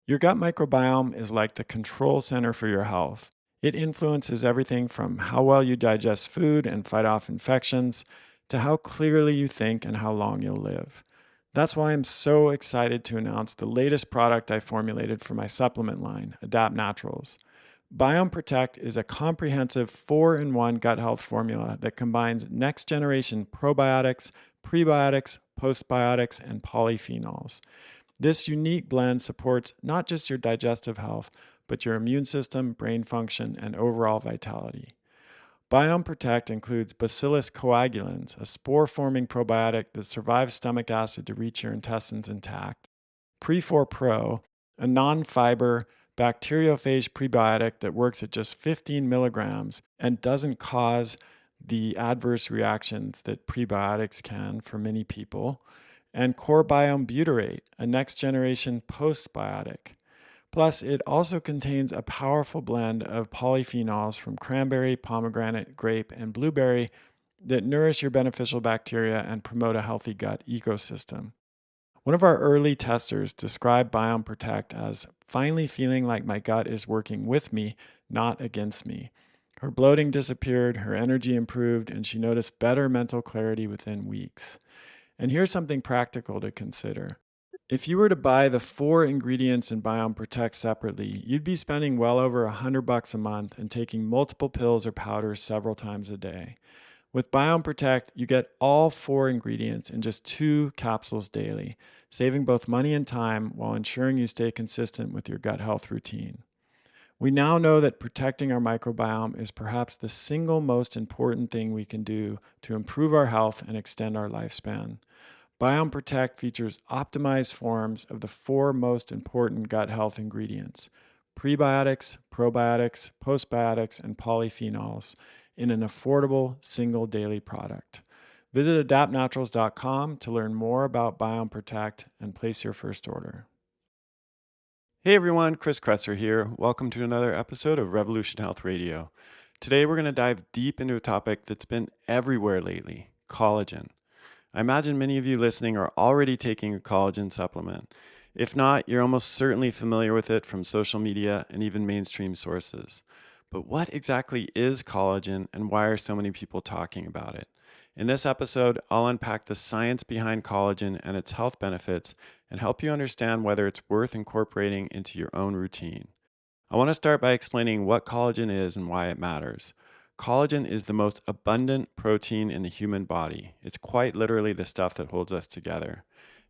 Your gut microbiome is like the control center for your health. It influences everything from how well you digest food and fight off infections to how clearly you think and how long you'll live. That's why I'm so excited to announce the latest product I formulated for my supplement line, Adapt Naturals. Biome Protect is a comprehensive 4-in-1 gut health formula that combines next generation probiotics, prebiotics, postbiotics, and polyphenols. This unique blend supports not just your digestive health, but your immune system, brain function, and overall vitality. Biome Protect includes Bacillus coagulans, a spore forming probiotic that survives stomach acid to reach your intestines intact. Pre4 Pro, a non fiber bacteriophage prebiotic that works at just 15 milligrams and doesn't cause the adverse reactions that prebiotics can for many people. And Core Biome Butyrate, a next generation postbiotic. Plus, it also contains a powerful blend of polyphenols from cranberry, pomegranate, grape, and blueberry that nourish your beneficial bacteria and promote a healthy gut ecosystem. One of our early testers described Biome Protect as finally feeling like my gut is working with me, not against me. Her bloating disappeared, her energy improved, and she noticed better mental clarity within weeks. And here's something practical to consider. If you were to buy the 4 ingredients in Biome Protect separately, you'd be spending well over $100 a month and taking multiple pills or powders several times a day. With Biome Protect, you get all 4 ingredients in just 2 capsules daily, saving both money and time while ensuring you stay consistent with your gut health routine. We now know that protecting our microbiome is perhaps the single most important thing we can do to improve our health and extend our lifespan. Biome Protect features optimized forms of the 4 most important gut health ingredients: prebiotics, probiotics, postbiotics, and polyphenols in an affordable single daily product. Visit adaptnaturals.com to learn more about Biome Protect and place your first order. Hey everyone, Chris Kresser here. Welcome to another episode of Revolution Health Radio. Today we're going to dive deep into a topic that's been everywhere lately: collagen. I imagine many of you listening are already taking a collagen supplement. If not, you're almost certainly familiar with it from social media and even mainstream sources. But what exactly is collagen and why are so many people talking about it? In this episode, I'll unpack the science behind collagen and its health benefits and help you understand whether it's worth incorporating into your own routine. I want to start by explaining what collagen is and why it matters. Collagen is the most abundant protein in the human body. It's quite literally the stuff that holds us together.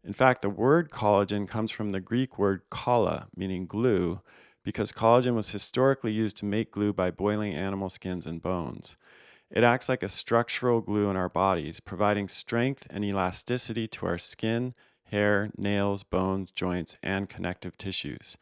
In fact, the word collagen comes from the Greek word kolla, meaning glue, because collagen was historically used to make glue by boiling animal skins and bones. It acts like a structural glue in our bodies, providing strength and elasticity to our skin, hair, nails, bones, joints, and connective tissues.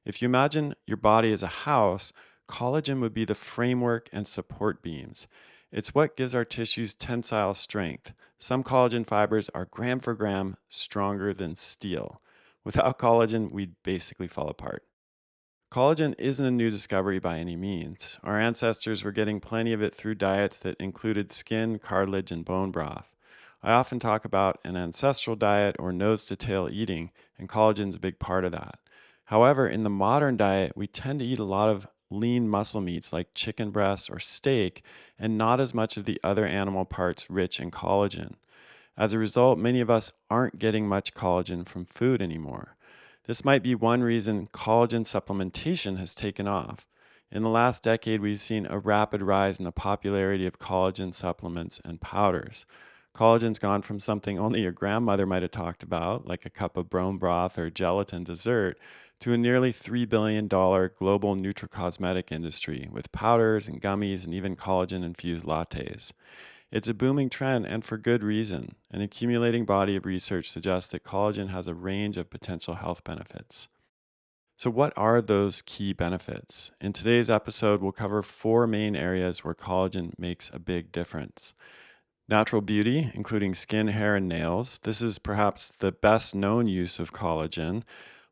If you imagine your body as a house, collagen would be the framework and support beams. It's what gives our tissues tensile strength. Some collagen fibers are gram for gram stronger than steel. Without collagen, we'd basically fall apart. Collagen isn't a new discovery by any means. Our ancestors were getting plenty of it through diets that included skin, cartilage, and bone broth. I often talk about an ancestral diet or nose to tail eating, and collagen's a big part of that. However, in the modern diet, we tend to eat a lot of lean muscle meats like chicken breast or steak, and not as much of the other animal parts rich in collagen. As a result, many of us aren't getting much collagen from food anymore. This might be one reason collagen supplementation has taken off. In the last decade, we've seen a rapid rise in the popularity of collagen supplements and powders. Collagen's gone from something only your grandmother might have talked about, like a cup of bone broth or gelatin dessert, to a nearly $3 billion global nutracosmetic industry with powders and gummies and even collagen-infused lattes. It's a booming trend, and for good reason. An accumulating body of research suggests that collagen has a range of potential health benefits. So, what are those key benefits? In today's episode, we'll cover 4 main areas where collagen makes a big difference. Natural beauty, including skin, hair, and nails. This is perhaps the best known use of collagen.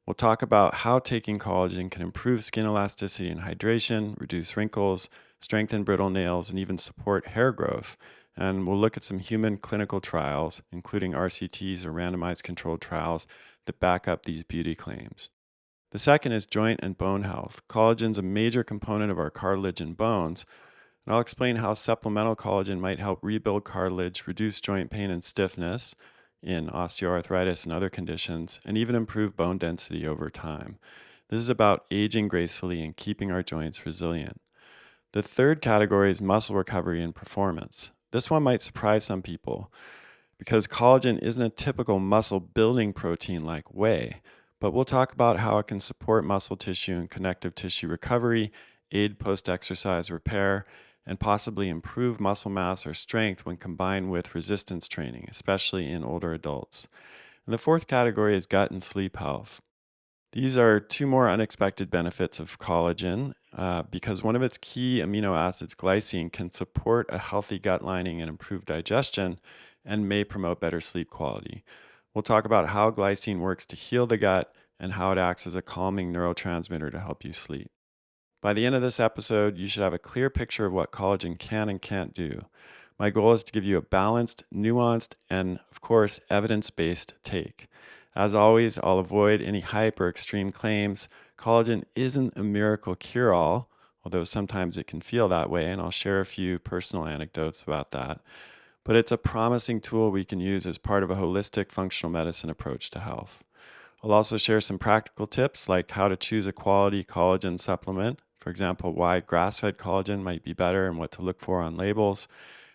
We'll talk about how taking collagen can improve skin elasticity and hydration, reduce wrinkles, strengthen brittle nails, and even support hair growth. And we'll look at some human clinical trials, including RCTs or randomized controlled trials, that back up these beauty claims. The second is joint and bone health. Collagen is a major component of our cartilage and bones, and I'll explain how supplemental collagen might help rebuild cartilage, reduce joint pain and stiffness in osteoarthritis and other conditions, and even improve bone density over time. This is about aging gracefully and keeping our joints resilient. The third category is muscle recovery and performance. This one might surprise some people because collagen isn't a typical muscle building protein like whey, but we'll talk about how it can support muscle tissue and connective tissue recovery, aid post exercise repair, and possibly improve muscle mass or strength when combined with resistance training, especially in older adults. And the fourth category is gut and sleep health. These are two more unexpected benefits of collagen because one of its key amino acids, glycine, can support a healthy gut lining and improve digestion and may promote better sleep quality. We'll talk about how glycine works to heal the gut and how it acts as a calming neurotransmitter to help you sleep. By the end of this episode, you should have a clear picture of what collagen can and can't do. My goal is to give you a balanced, nuanced, and of course, evidence based take. As always, I'll avoid any hype or extreme claims. Collagen isn't a miracle cure all, although sometimes it can feel that way, and I'll share a few personal anecdotes about that. But it's a promising tool we can use as part of a holistic functional medicine approach to health. I'll also share some practical tips like how to choose a quality collagen supplement. For example, why grass-fed collagen might be better and what to look for on labels,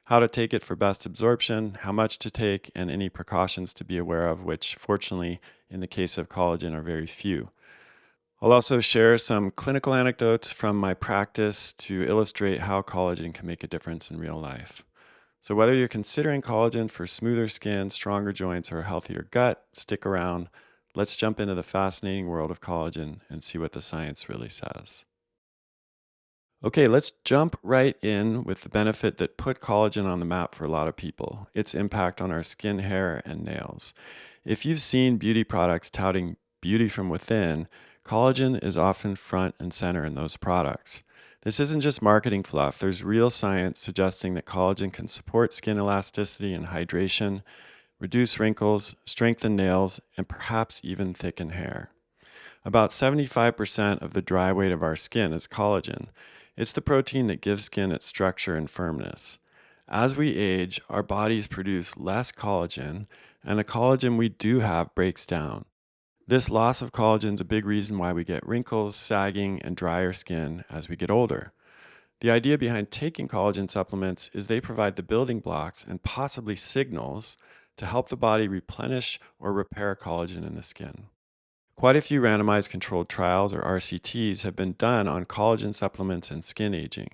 how to take it for best absorption, how much to take, and any precautions to be aware of, which fortunately, in the case of collagen, are very few. I'll also share some clinical anecdotes from my practice to illustrate how collagen can make a difference in real life. So, whether you're considering collagen for smoother skin, stronger joints, or a healthier gut, stick around. Let's jump into the fascinating world of collagen and see what the science really says. Okay, let's jump right in with the benefit that put collagen on the map for a lot of people, its impact on our skin, hair, and nails. If you've seen beauty products touting beauty from within, collagen is often front and center in those products. This isn't just marketing fluff. There's real science suggesting that collagen can support skin elasticity and hydration, reduce wrinkles, strengthen nails, and perhaps even thicken hair. About 75% of the dry weight of our skin is collagen. It's the protein that gives skin its structure and firmness. As we age, our bodies produce less collagen, and the collagen we do have breaks down. This loss of collagen is a big reason why we get wrinkles, sagging, and drier skin as we get older. The idea behind taking collagen supplements is they provide the building blocks and possibly signals to help the body replenish or repair collagen in the skin. Quite a few randomized controlled trials, or RCTs, have been done on collagen supplements and skin aging.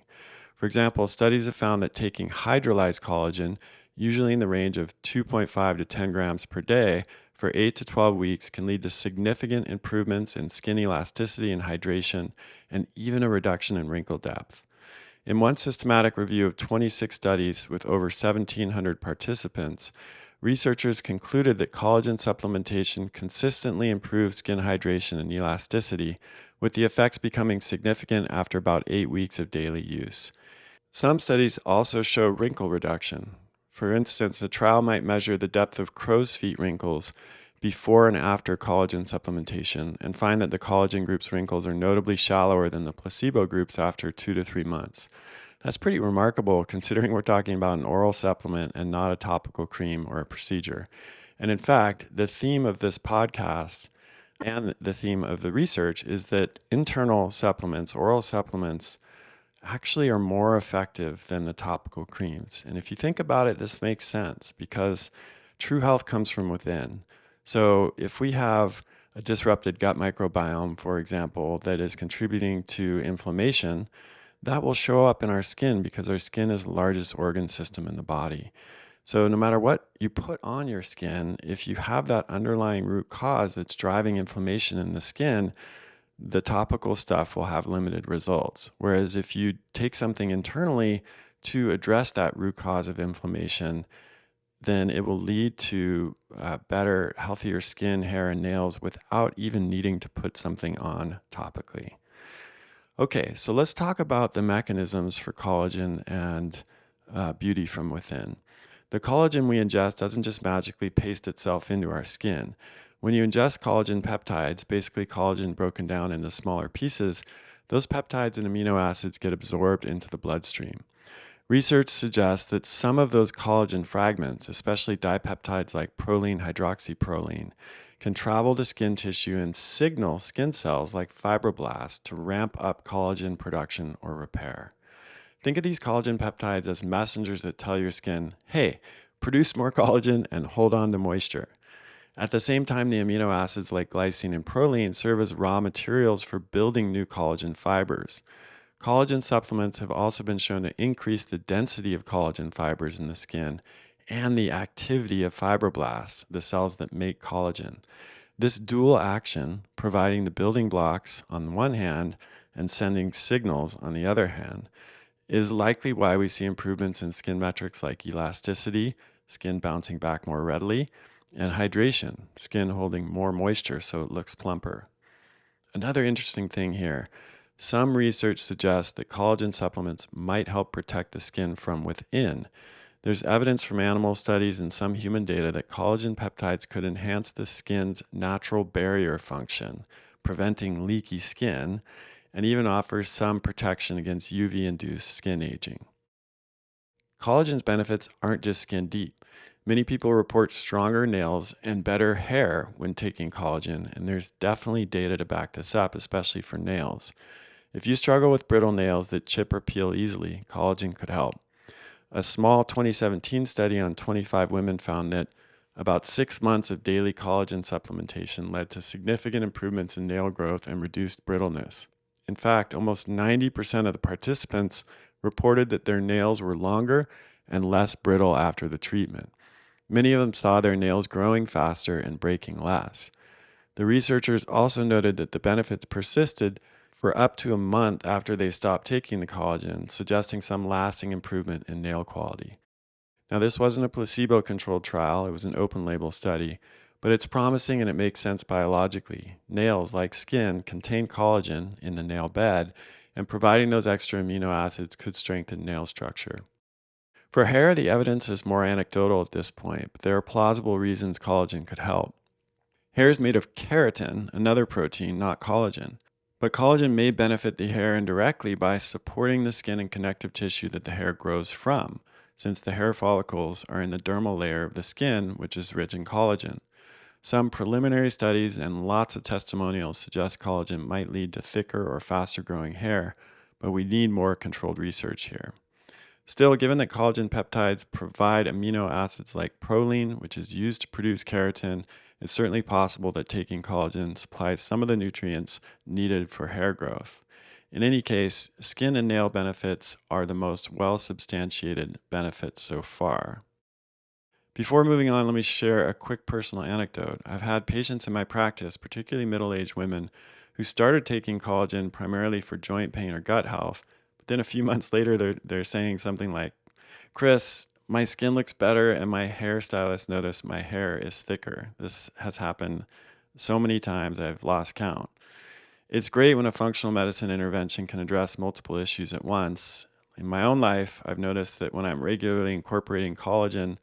For example, studies have found that taking hydrolyzed collagen, usually in the range of 2.5 to 10 grams per day, for 8 to 12 weeks can lead to significant improvements in skin elasticity and hydration, and even a reduction in wrinkle depth. In one systematic review of 26 studies with over 1,700 participants, researchers concluded that collagen supplementation consistently improves skin hydration and elasticity, with the effects becoming significant after about 8 weeks of daily use. Some studies also show wrinkle reduction. For instance, a trial might measure the depth of crow's feet wrinkles before and after collagen supplementation and find that the collagen group's wrinkles are notably shallower than the placebo groups after 2 to 3 months. That's pretty remarkable considering we're talking about an oral supplement and not a topical cream or a procedure. And in fact, the theme of this podcast and the theme of the research is that internal supplements, oral supplements, actually are more effective than the topical creams. And if you think about it, this makes sense because true health comes from within. So if we have a disrupted gut microbiome, for example, that is contributing to inflammation, that will show up in our skin because our skin is the largest organ system in the body. So no matter what you put on your skin, if you have that underlying root cause that's driving inflammation in the skin, the topical stuff will have limited results. Whereas if you take something internally to address that root cause of inflammation, then it will lead to better, healthier skin, hair, and nails without even needing to put something on topically. Okay, so let's talk about the mechanisms for collagen and beauty from within. The collagen we ingest doesn't just magically paste itself into our skin. When you ingest collagen peptides, basically collagen broken down into smaller pieces, those peptides and amino acids get absorbed into the bloodstream. Research suggests that some of those collagen fragments, especially dipeptides like proline hydroxyproline, can travel to skin tissue and signal skin cells like fibroblasts to ramp up collagen production or repair. Think of these collagen peptides as messengers that tell your skin, hey, produce more collagen and hold on to moisture. At the same time, the amino acids like glycine and proline serve as raw materials for building new collagen fibers. Collagen supplements have also been shown to increase the density of collagen fibers in the skin and the activity of fibroblasts, the cells that make collagen. This dual action, providing the building blocks on the one hand and sending signals on the other hand, is likely why we see improvements in skin metrics like elasticity, skin bouncing back more readily, and hydration, skin holding more moisture so it looks plumper. Another interesting thing here, some research suggests that collagen supplements might help protect the skin from within. There's evidence from animal studies and some human data that collagen peptides could enhance the skin's natural barrier function, preventing leaky skin, and even offers some protection against UV-induced skin aging. Collagen's benefits aren't just skin deep. Many people report stronger nails and better hair when taking collagen, and there's definitely data to back this up, especially for nails. If you struggle with brittle nails that chip or peel easily, collagen could help. A small 2017 study on 25 women found that about 6 months of daily collagen supplementation led to significant improvements in nail growth and reduced brittleness. In fact, almost 90% of the participants reported that their nails were longer and less brittle after the treatment. Many of them saw their nails growing faster and breaking less. The researchers also noted that the benefits persisted for up to a month after they stopped taking the collagen, suggesting some lasting improvement in nail quality. Now, this wasn't a placebo-controlled trial, it was an open-label study, but it's promising and it makes sense biologically. Nails, like skin, contain collagen in the nail bed, and providing those extra amino acids could strengthen nail structure. For hair, the evidence is more anecdotal at this point, but there are plausible reasons collagen could help. Hair is made of keratin, another protein, not collagen. But collagen may benefit the hair indirectly by supporting the skin and connective tissue that the hair grows from, since the hair follicles are in the dermal layer of the skin, which is rich in collagen. Some preliminary studies and lots of testimonials suggest collagen might lead to thicker or faster growing hair, but we need more controlled research here. Still, given that collagen peptides provide amino acids like proline, which is used to produce keratin, it's certainly possible that taking collagen supplies some of the nutrients needed for hair growth. In any case, skin and nail benefits are the most well-substantiated benefits so far. Before moving on, let me share a quick personal anecdote. I've had patients in my practice, particularly middle-aged women, who started taking collagen primarily for joint pain or gut health. But then a few months later, they're saying something like, Chris, my skin looks better and my hairstylist noticed my hair is thicker. This has happened so many times I've lost count. It's great when a functional medicine intervention can address multiple issues at once. In my own life, I've noticed that when I'm regularly incorporating collagen,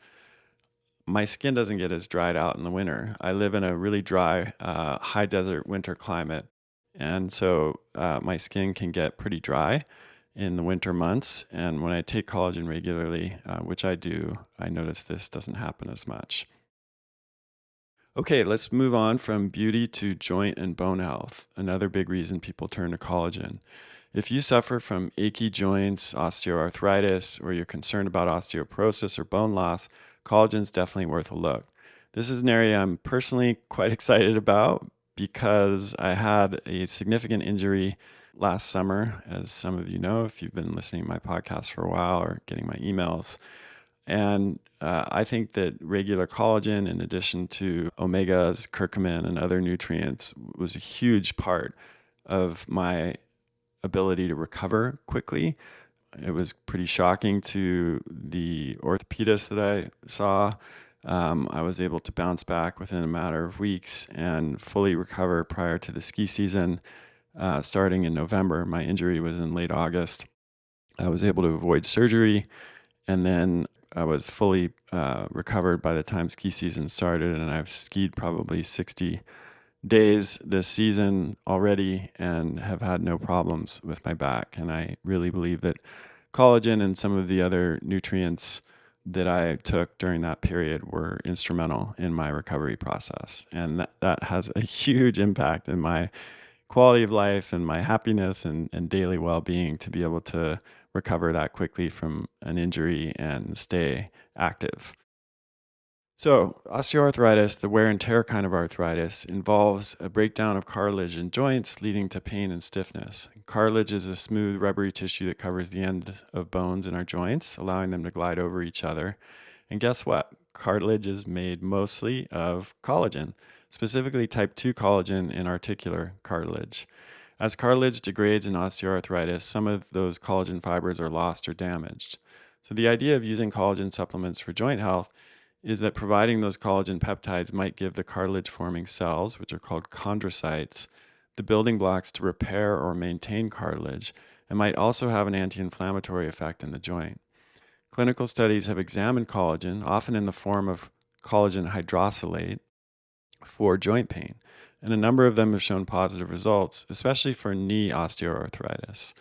my skin doesn't get as dried out in the winter. I live in a really dry, high desert winter climate. And so my skin can get pretty dry in the winter months. And when I take collagen regularly, which I do, I notice this doesn't happen as much. Okay, let's move on from beauty to joint and bone health, another big reason people turn to collagen. If you suffer from achy joints, osteoarthritis, or you're concerned about osteoporosis or bone loss, collagen is definitely worth a look. This is an area I'm personally quite excited about because I had a significant injury last summer, as some of you know, if you've been listening to my podcast for a while or getting my emails. And I think that regular collagen, in addition to omegas, curcumin, and other nutrients, was a huge part of my ability to recover quickly. It was pretty shocking to the orthopedist that I saw. I was able to bounce back within a matter of weeks and fully recover prior to the ski season starting in November. My injury was in late August. I was able to avoid surgery. And then I was fully recovered by the time ski season started, and I've skied probably 60 days this season already and have had no problems with my back. And I really believe that collagen and some of the other nutrients that I took during that period were instrumental in my recovery process. And that has a huge impact in my quality of life and my happiness and daily well-being to be able to recover that quickly from an injury and stay active. So, osteoarthritis, the wear and tear kind of arthritis, involves a breakdown of cartilage in joints, leading to pain and stiffness. Cartilage is a smooth, rubbery tissue that covers the end of bones in our joints, allowing them to glide over each other. And guess what? Cartilage is made mostly of collagen, specifically type 2 collagen in articular cartilage. As cartilage degrades in osteoarthritis, some of those collagen fibers are lost or damaged. So, the idea of using collagen supplements for joint health is that providing those collagen peptides might give the cartilage forming cells, which are called chondrocytes, the building blocks to repair or maintain cartilage, and might also have an anti inflammatory effect in the joint. Clinical studies have examined collagen, often in the form of collagen hydrolysate, for joint pain, and a number of them have shown positive results, especially for knee osteoarthritis.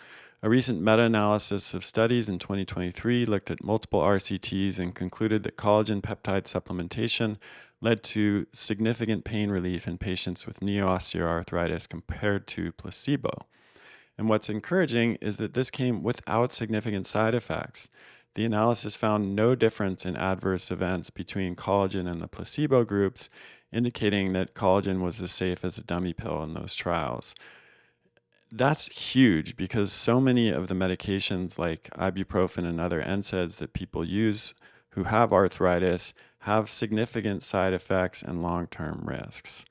A recent meta analysis of studies in 2023 looked at multiple RCTs and concluded that collagen peptide supplementation led to significant pain relief in patients with knee osteoarthritis compared to placebo. And what's encouraging is that this came without significant side effects. The analysis found no difference in adverse events between collagen and the placebo groups, indicating that collagen was as safe as a dummy pill in those trials. That's huge because so many of the medications like ibuprofen and other NSAIDs that people use who have arthritis have significant side effects and long-term risks.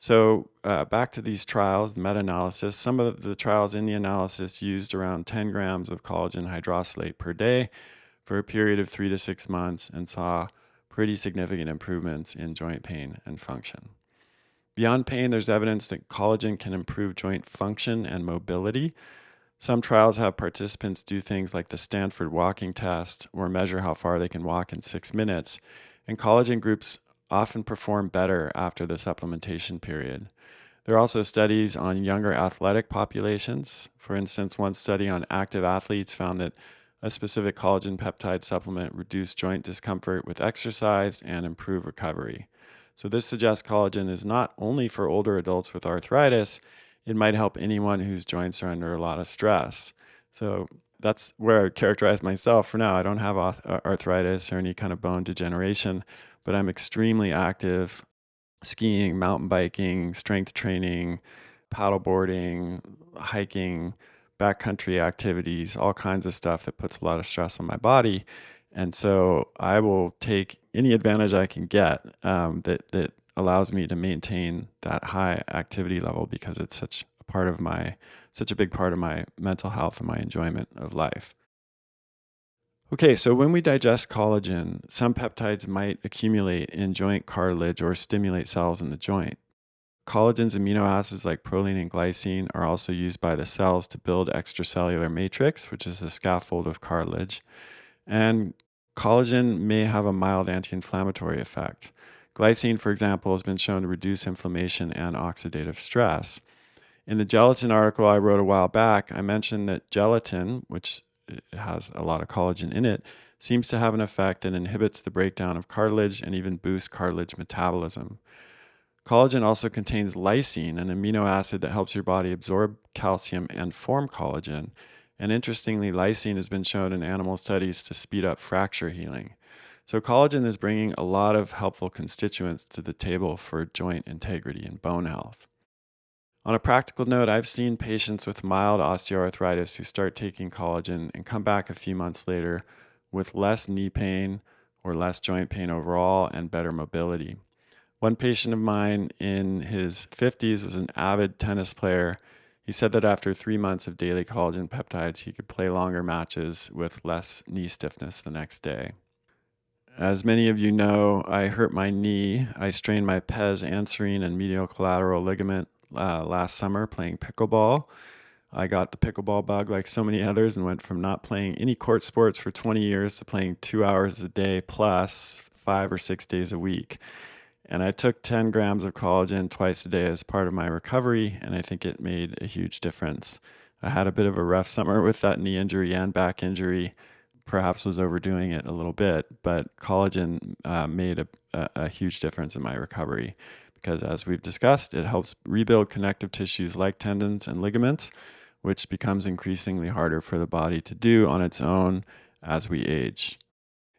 So back to these trials, the meta-analysis, some of the trials in the analysis used around 10 grams of collagen hydrolysate per day for a period of 3 to 6 months and saw pretty significant improvements in joint pain and function. Beyond pain, there's evidence that collagen can improve joint function and mobility. Some trials have participants do things like the Stanford walking test or measure how far they can walk in 6 minutes, and collagen groups often perform better after the supplementation period. There are also studies on younger athletic populations. For instance, one study on active athletes found that a specific collagen peptide supplement reduced joint discomfort with exercise and improved recovery. So this suggests collagen is not only for older adults with arthritis, it might help anyone whose joints are under a lot of stress. So that's where I would characterize myself for now. I don't have arthritis or any kind of bone degeneration, but I'm extremely active skiing, mountain biking, strength training, paddleboarding, hiking, backcountry activities, all kinds of stuff that puts a lot of stress on my body. And so I will take any advantage I can get that allows me to maintain that high activity level because it's such a big part of my mental health and my enjoyment of life. Okay, so when we digest collagen, some peptides might accumulate in joint cartilage or stimulate cells in the joint. Collagen's amino acids like proline and glycine are also used by the cells to build extracellular matrix, which is the scaffold of cartilage. And collagen may have a mild anti-inflammatory effect. Glycine, for example, has been shown to reduce inflammation and oxidative stress. In the gelatin article I wrote a while back, I mentioned that gelatin, which has a lot of collagen in it, seems to have an effect that inhibits the breakdown of cartilage and even boosts cartilage metabolism. Collagen also contains lysine, an amino acid that helps your body absorb calcium and form collagen. And interestingly, lysine has been shown in animal studies to speed up fracture healing. So collagen is bringing a lot of helpful constituents to the table for joint integrity and bone health. On a practical note, I've seen patients with mild osteoarthritis who start taking collagen and come back a few months later with less knee pain or less joint pain overall and better mobility. One patient of mine in his 50s was an avid tennis player. He said that after 3 months of daily collagen peptides, he could play longer matches with less knee stiffness the next day. As many of you know, I hurt my knee. I strained my pes anserine and medial collateral ligament last summer playing pickleball. I got the pickleball bug like so many others and went from not playing any court sports for 20 years to playing 2 hours a day plus 5 or 6 days a week. And I took 10 grams of collagen twice a day as part of my recovery, and I think it made a huge difference. I had a bit of a rough summer with that knee injury and back injury. Perhaps was overdoing it a little bit, but collagen made a huge difference in my recovery because, as we've discussed, it helps rebuild connective tissues like tendons and ligaments, which becomes increasingly harder for the body to do on its own as we age.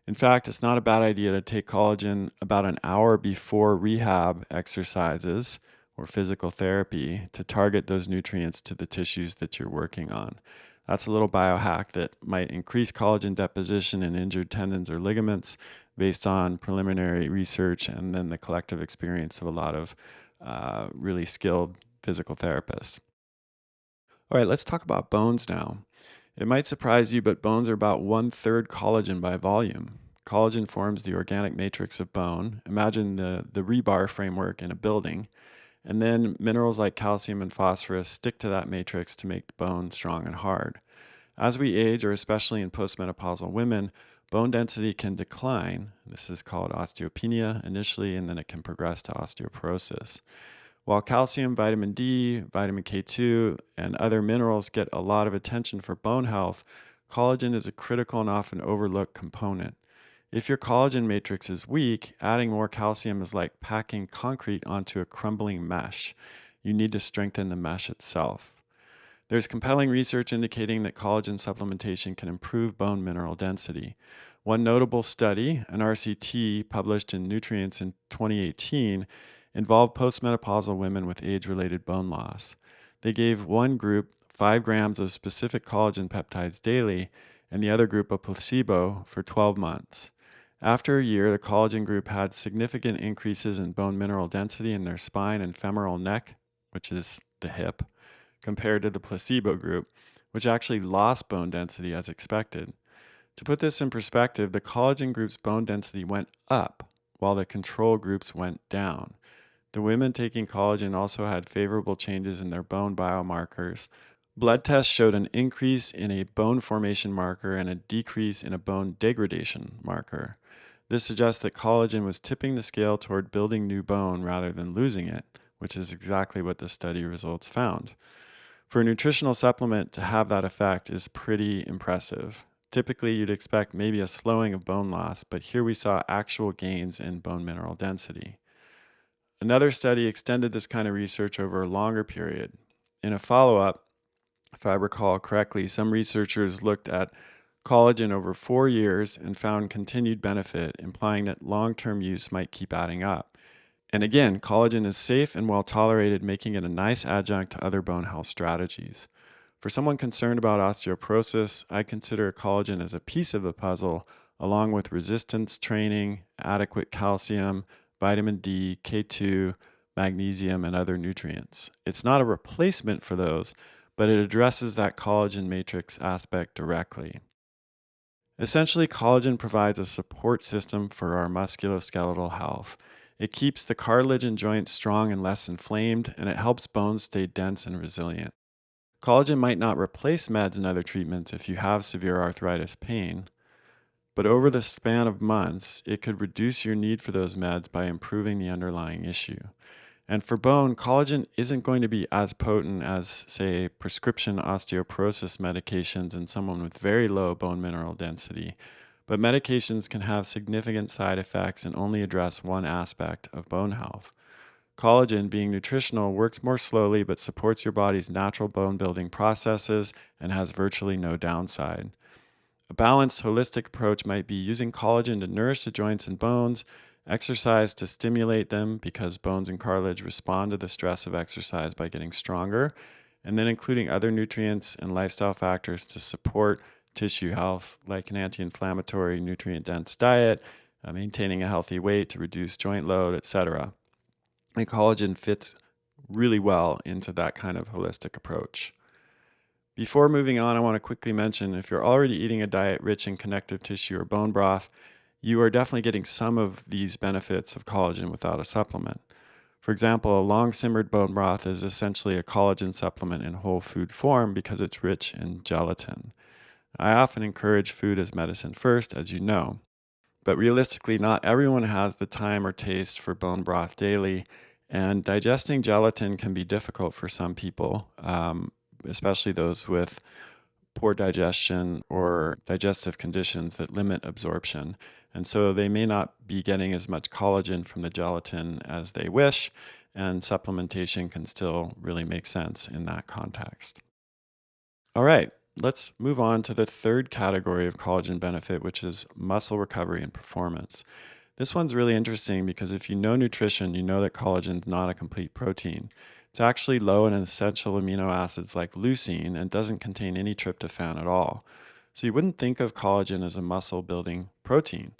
In fact, it's not a bad idea to take collagen about an hour before rehab exercises or physical therapy to target those nutrients to the tissues that you're working on. That's a little biohack that might increase collagen deposition in injured tendons or ligaments based on preliminary research and then the collective experience of a lot of really skilled physical therapists. All right, let's talk about bones now. It might surprise you, but bones are about 1/3 collagen by volume. Collagen forms the organic matrix of bone. Imagine the rebar framework in a building. And then minerals like calcium and phosphorus stick to that matrix to make the bone strong and hard. As we age, or especially in postmenopausal women, bone density can decline. This is called osteopenia initially, and then it can progress to osteoporosis. While calcium, vitamin D, vitamin K2, and other minerals get a lot of attention for bone health, collagen is a critical and often overlooked component. If your collagen matrix is weak, adding more calcium is like packing concrete onto a crumbling mesh. You need to strengthen the mesh itself. There's compelling research indicating that collagen supplementation can improve bone mineral density. One notable study, an RCT published in Nutrients in 2018, involved postmenopausal women with age-related bone loss. They gave one group 5 grams of specific collagen peptides daily and the other group a placebo for 12 months. After a year, the collagen group had significant increases in bone mineral density in their spine and femoral neck, which is the hip, compared to the placebo group, which actually lost bone density as expected. To put this in perspective, the collagen group's bone density went up while the control groups went down. The women taking collagen also had favorable changes in their bone biomarkers. Blood tests showed an increase in a bone formation marker and a decrease in a bone degradation marker. This suggests that collagen was tipping the scale toward building new bone rather than losing it, which is exactly what the study results found. For a nutritional supplement to have that effect is pretty impressive. Typically, you'd expect maybe a slowing of bone loss, but here we saw actual gains in bone mineral density. Another study extended this kind of research over a longer period. In a follow-up, if I recall correctly, some researchers looked at collagen over 4 years and found continued benefit, implying that long-term use might keep adding up. And again, collagen is safe and well tolerated, making it a nice adjunct to other bone health strategies. For someone concerned about osteoporosis, I consider collagen as a piece of the puzzle, along with resistance training, adequate calcium, vitamin D, K2, magnesium, and other nutrients. It's not a replacement for those, but it addresses that collagen matrix aspect directly. Essentially, collagen provides a support system for our musculoskeletal health. It keeps the cartilage and joints strong and less inflamed, and it helps bones stay dense and resilient. Collagen might not replace meds and other treatments if you have severe arthritis pain, but over the span of months, it could reduce your need for those meds by improving the underlying issue. And for bone, collagen isn't going to be as potent as, say, prescription osteoporosis medications in someone with very low bone mineral density. But medications can have significant side effects and only address one aspect of bone health. Collagen, being nutritional, works more slowly but supports your body's natural bone building processes and has virtually no downside. A balanced, holistic approach might be using collagen to nourish the joints and bones, exercise to stimulate them because bones and cartilage respond to the stress of exercise by getting stronger, and then including other nutrients and lifestyle factors to support tissue health, like an anti-inflammatory, nutrient-dense diet, maintaining a healthy weight to reduce joint load, etc. And collagen fits really well into that kind of holistic approach. Before moving on, I want to quickly mention if you're already eating a diet rich in connective tissue or bone broth, you are definitely getting some of these benefits of collagen without a supplement. For example, a long simmered bone broth is essentially a collagen supplement in whole food form because it's rich in gelatin. I often encourage food as medicine first, as you know, but realistically, not everyone has the time or taste for bone broth daily, and digesting gelatin can be difficult for some people, especially those with poor digestion or digestive conditions that limit absorption. And so they may not be getting as much collagen from the gelatin as they wish, and supplementation can still really make sense in that context. All right, let's move on to the third category of collagen benefit, which is muscle recovery and performance. This one's really interesting because if you know nutrition, you know that collagen is not a complete protein. It's actually low in essential amino acids like leucine and doesn't contain any tryptophan at all. So you wouldn't think of collagen as a muscle building protein.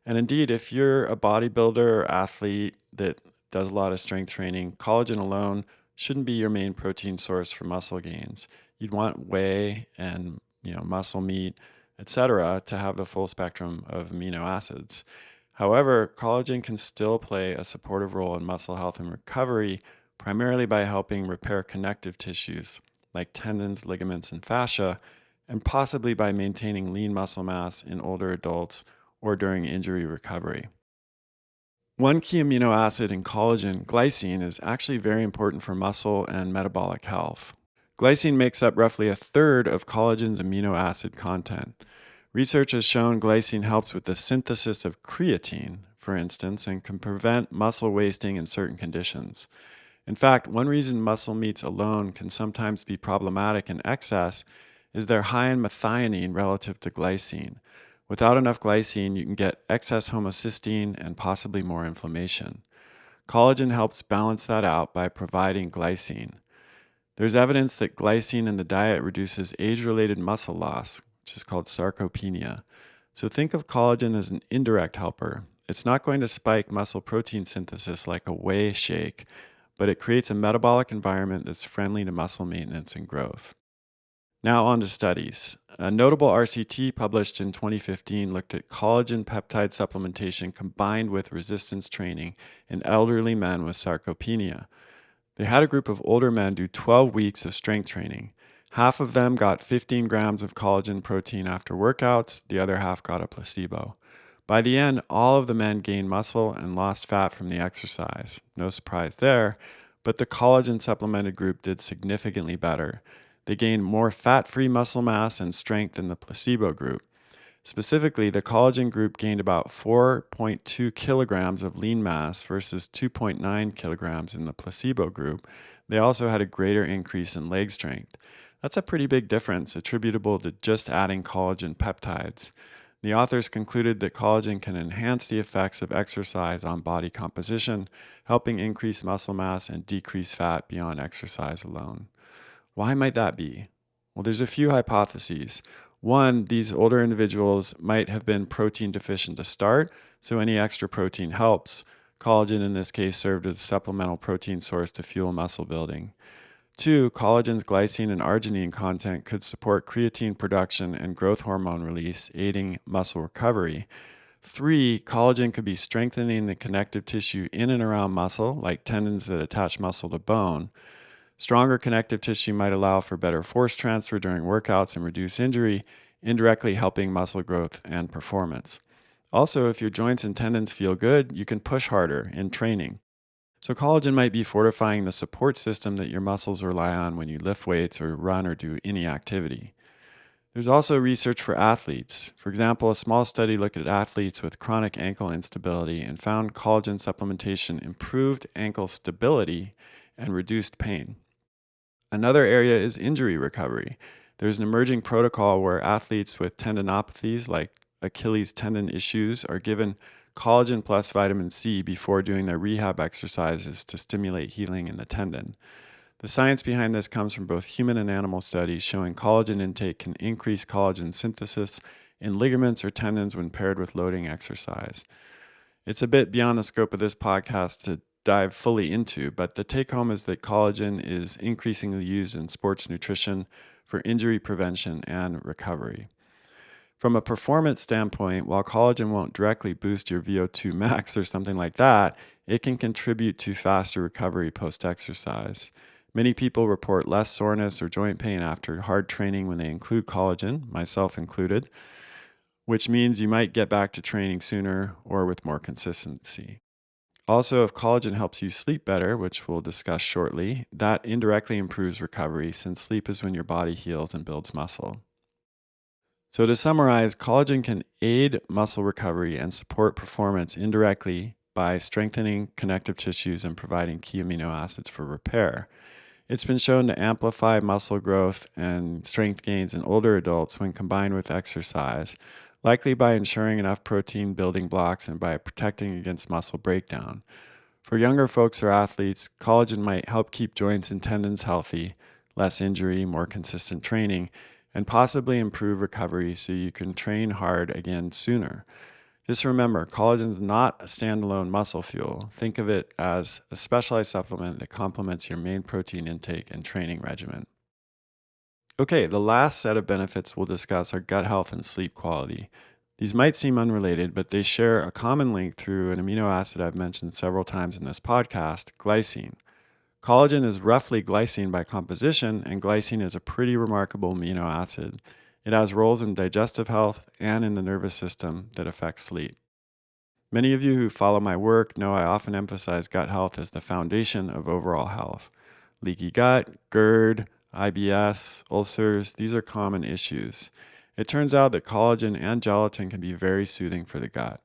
And indeed, if you're a bodybuilder or athlete that does a lot of strength training, collagen alone shouldn't be your main protein source for muscle gains. You'd want whey and muscle meat, etc., to have the full spectrum of amino acids. However, collagen can still play a supportive role in muscle health and recovery, primarily by helping repair connective tissues like tendons, ligaments, and fascia, and possibly by maintaining lean muscle mass in older adults or during injury recovery. One key amino acid in collagen, glycine, is actually very important for muscle and metabolic health. Glycine makes up roughly a third of collagen's amino acid content. Research has shown glycine helps with the synthesis of creatine, for instance, and can prevent muscle wasting in certain conditions. In fact, one reason muscle meats alone can sometimes be problematic in excess is they're high in methionine relative to glycine. Without enough glycine, you can get excess homocysteine and possibly more inflammation. Collagen helps balance that out by providing glycine. There's evidence that glycine in the diet reduces age-related muscle loss, which is called sarcopenia. So think of collagen as an indirect helper. It's not going to spike muscle protein synthesis like a whey shake, but it creates a metabolic environment that's friendly to muscle maintenance and growth. Now on to studies. A notable RCT published in 2015 looked at collagen peptide supplementation combined with resistance training in elderly men with sarcopenia. They had a group of older men do 12 weeks of strength training. Half of them got 15 grams of collagen protein after workouts, the other half got a placebo. By the end, all of the men gained muscle and lost fat from the exercise. No surprise there, but the collagen supplemented group did significantly better. They gained more fat-free muscle mass and strength than the placebo group. Specifically, the collagen group gained about 4.2 kilograms of lean mass versus 2.9 kilograms in the placebo group. They also had a greater increase in leg strength. That's a pretty big difference attributable to just adding collagen peptides. The authors concluded that collagen can enhance the effects of exercise on body composition, helping increase muscle mass and decrease fat beyond exercise alone. Why might that be? Well, there's a few hypotheses. One, these older individuals might have been protein deficient to start, so any extra protein helps. Collagen in this case served as a supplemental protein source to fuel muscle building. Two, collagen's glycine and arginine content could support creatine production and growth hormone release, aiding muscle recovery. Three, collagen could be strengthening the connective tissue in and around muscle, like tendons that attach muscle to bone. Stronger connective tissue might allow for better force transfer during workouts and reduce injury, indirectly helping muscle growth and performance. Also, if your joints and tendons feel good, you can push harder in training. So collagen might be fortifying the support system that your muscles rely on when you lift weights or run or do any activity. There's also research for athletes. For example, a small study looked at athletes with chronic ankle instability and found collagen supplementation improved ankle stability and reduced pain. Another area is injury recovery. There's an emerging protocol where athletes with tendinopathies like Achilles tendon issues are given collagen plus vitamin C before doing their rehab exercises to stimulate healing in the tendon. The science behind this comes from both human and animal studies showing collagen intake can increase collagen synthesis in ligaments or tendons when paired with loading exercise. It's a bit beyond the scope of this podcast to dive fully into, but the take home is that collagen is increasingly used in sports nutrition for injury prevention and recovery. From a performance standpoint, while collagen won't directly boost your VO2 max or something like that, it can contribute to faster recovery post exercise. Many people report less soreness or joint pain after hard training when they include collagen, myself included, which means you might get back to training sooner or with more consistency. Also, if collagen helps you sleep better, which we'll discuss shortly, that indirectly improves recovery since sleep is when your body heals and builds muscle. So, to summarize, collagen can aid muscle recovery and support performance indirectly by strengthening connective tissues and providing key amino acids for repair. It's been shown to amplify muscle growth and strength gains in older adults when combined with exercise, likely by ensuring enough protein building blocks and by protecting against muscle breakdown. For younger folks or athletes, collagen might help keep joints and tendons healthy, less injury, more consistent training, and possibly improve recovery so you can train hard again sooner. Just remember, collagen is not a standalone muscle fuel. Think of it as a specialized supplement that complements your main protein intake and training regimen. Okay, the last set of benefits we'll discuss are gut health and sleep quality. These might seem unrelated, but they share a common link through an amino acid I've mentioned several times in this podcast, glycine. Collagen is roughly glycine by composition, and glycine is a pretty remarkable amino acid. It has roles in digestive health and in the nervous system that affect sleep. Many of you who follow my work know I often emphasize gut health as the foundation of overall health. Leaky gut, GERD, IBS, ulcers, these are common issues. It turns out that collagen and gelatin can be very soothing for the gut.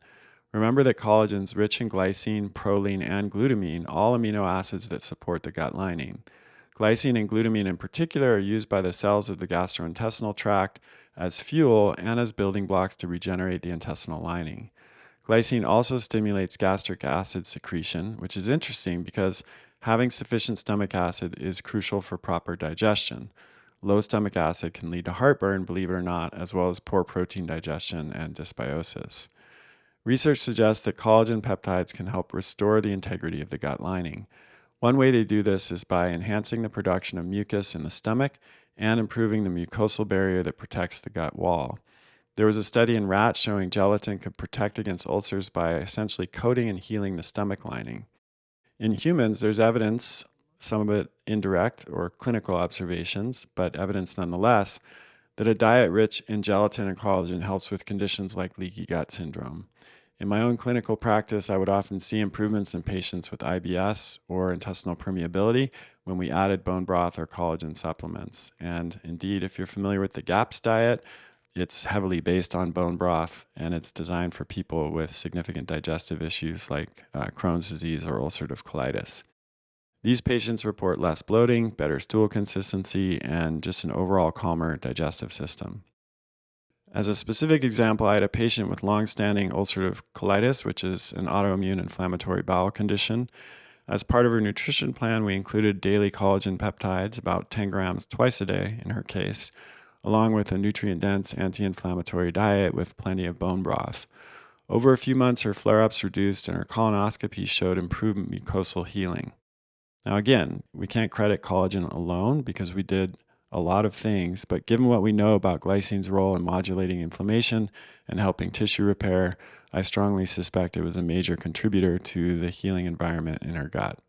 Remember that collagen is rich in glycine, proline, and glutamine, all amino acids that support the gut lining. Glycine and glutamine in particular are used by the cells of the gastrointestinal tract as fuel and as building blocks to regenerate the intestinal lining. Glycine also stimulates gastric acid secretion, which is interesting because having sufficient stomach acid is crucial for proper digestion. Low stomach acid can lead to heartburn, believe it or not, as well as poor protein digestion and dysbiosis. Research suggests that collagen peptides can help restore the integrity of the gut lining. One way they do this is by enhancing the production of mucus in the stomach and improving the mucosal barrier that protects the gut wall. There was a study in rats showing gelatin could protect against ulcers by essentially coating and healing the stomach lining. In humans, there's evidence, some of it indirect or clinical observations, but evidence nonetheless, that a diet rich in gelatin and collagen helps with conditions like leaky gut syndrome. In my own clinical practice, I would often see improvements in patients with IBS or intestinal permeability when we added bone broth or collagen supplements. And indeed, if you're familiar with the GAPS diet, it's heavily based on bone broth, and it's designed for people with significant digestive issues like Crohn's disease or ulcerative colitis. These patients report less bloating, better stool consistency, and just an overall calmer digestive system. As a specific example, I had a patient with long-standing ulcerative colitis, which is an autoimmune inflammatory bowel condition. As part of her nutrition plan, we included daily collagen peptides, about 10 grams twice a day in her case, along with a nutrient-dense anti-inflammatory diet with plenty of bone broth. Over a few months, her flare-ups reduced and her colonoscopy showed improved mucosal healing. Now again, we can't credit collagen alone because we did a lot of things, but given what we know about glycine's role in modulating inflammation and helping tissue repair, I strongly suspect it was a major contributor to the healing environment in her gut.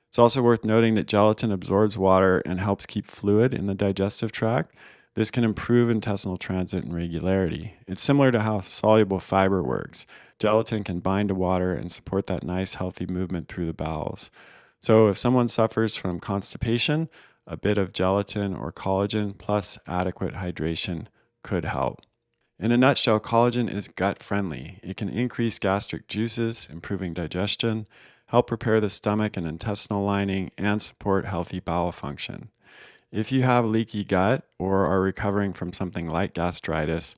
It's also worth noting that gelatin absorbs water and helps keep fluid in the digestive tract. This can improve intestinal transit and regularity. It's similar to how soluble fiber works. Gelatin can bind to water and support that nice, healthy movement through the bowels. So if someone suffers from constipation, a bit of gelatin or collagen plus adequate hydration could help. In a nutshell, collagen is gut friendly. It can increase gastric juices, improving digestion, help repair the stomach and intestinal lining, and support healthy bowel function. If you have leaky gut or are recovering from something like gastritis,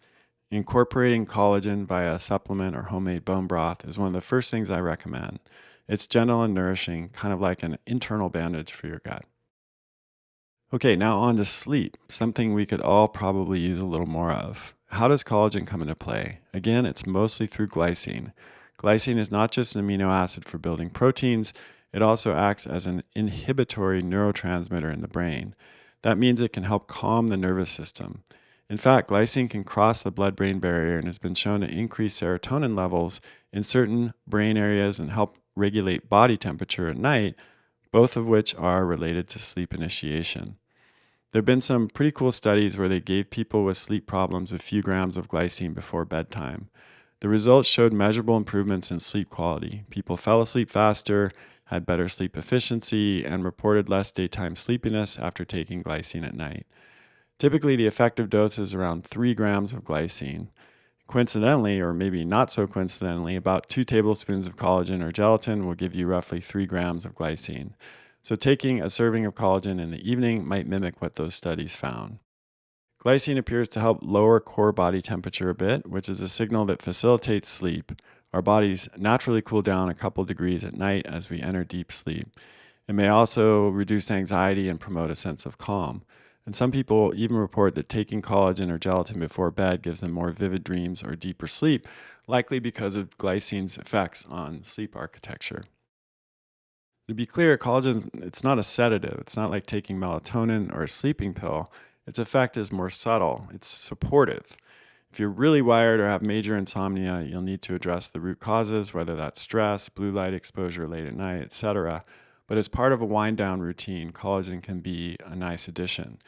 incorporating collagen via a supplement or homemade bone broth is one of the first things I recommend. It's gentle and nourishing, kind of like an internal bandage for your gut. Okay, now on to sleep, something we could all probably use a little more of. How does collagen come into play? Again, it's mostly through glycine. Glycine is not just an amino acid for building proteins, it also acts as an inhibitory neurotransmitter in the brain. That means it can help calm the nervous system. In fact, glycine can cross the blood brain barrier and has been shown to increase serotonin levels in certain brain areas and help regulate body temperature at night, both of which are related to sleep initiation. There have been some pretty cool studies where they gave people with sleep problems a few grams of glycine before bedtime. The results showed measurable improvements in sleep quality. People fell asleep faster, had better sleep efficiency, and reported less daytime sleepiness after taking glycine at night. Typically, the effective dose is around 3 grams of glycine. Coincidentally, or maybe not so coincidentally, about 2 tablespoons of collagen or gelatin will give you roughly 3 grams of glycine. So, taking a serving of collagen in the evening might mimic what those studies found. Glycine appears to help lower core body temperature a bit, which is a signal that facilitates sleep. Our bodies naturally cool down a couple degrees at night as we enter deep sleep. It may also reduce anxiety and promote a sense of calm. And some people even report that taking collagen or gelatin before bed gives them more vivid dreams or deeper sleep, likely because of glycine's effects on sleep architecture. To be clear, collagen, it's not a sedative. It's not like taking melatonin or a sleeping pill. Its effect is more subtle. It's supportive. If you're really wired or have major insomnia, you'll need to address the root causes, whether that's stress, blue light exposure late at night, etc. But as part of a wind down routine, collagen can be a nice addition.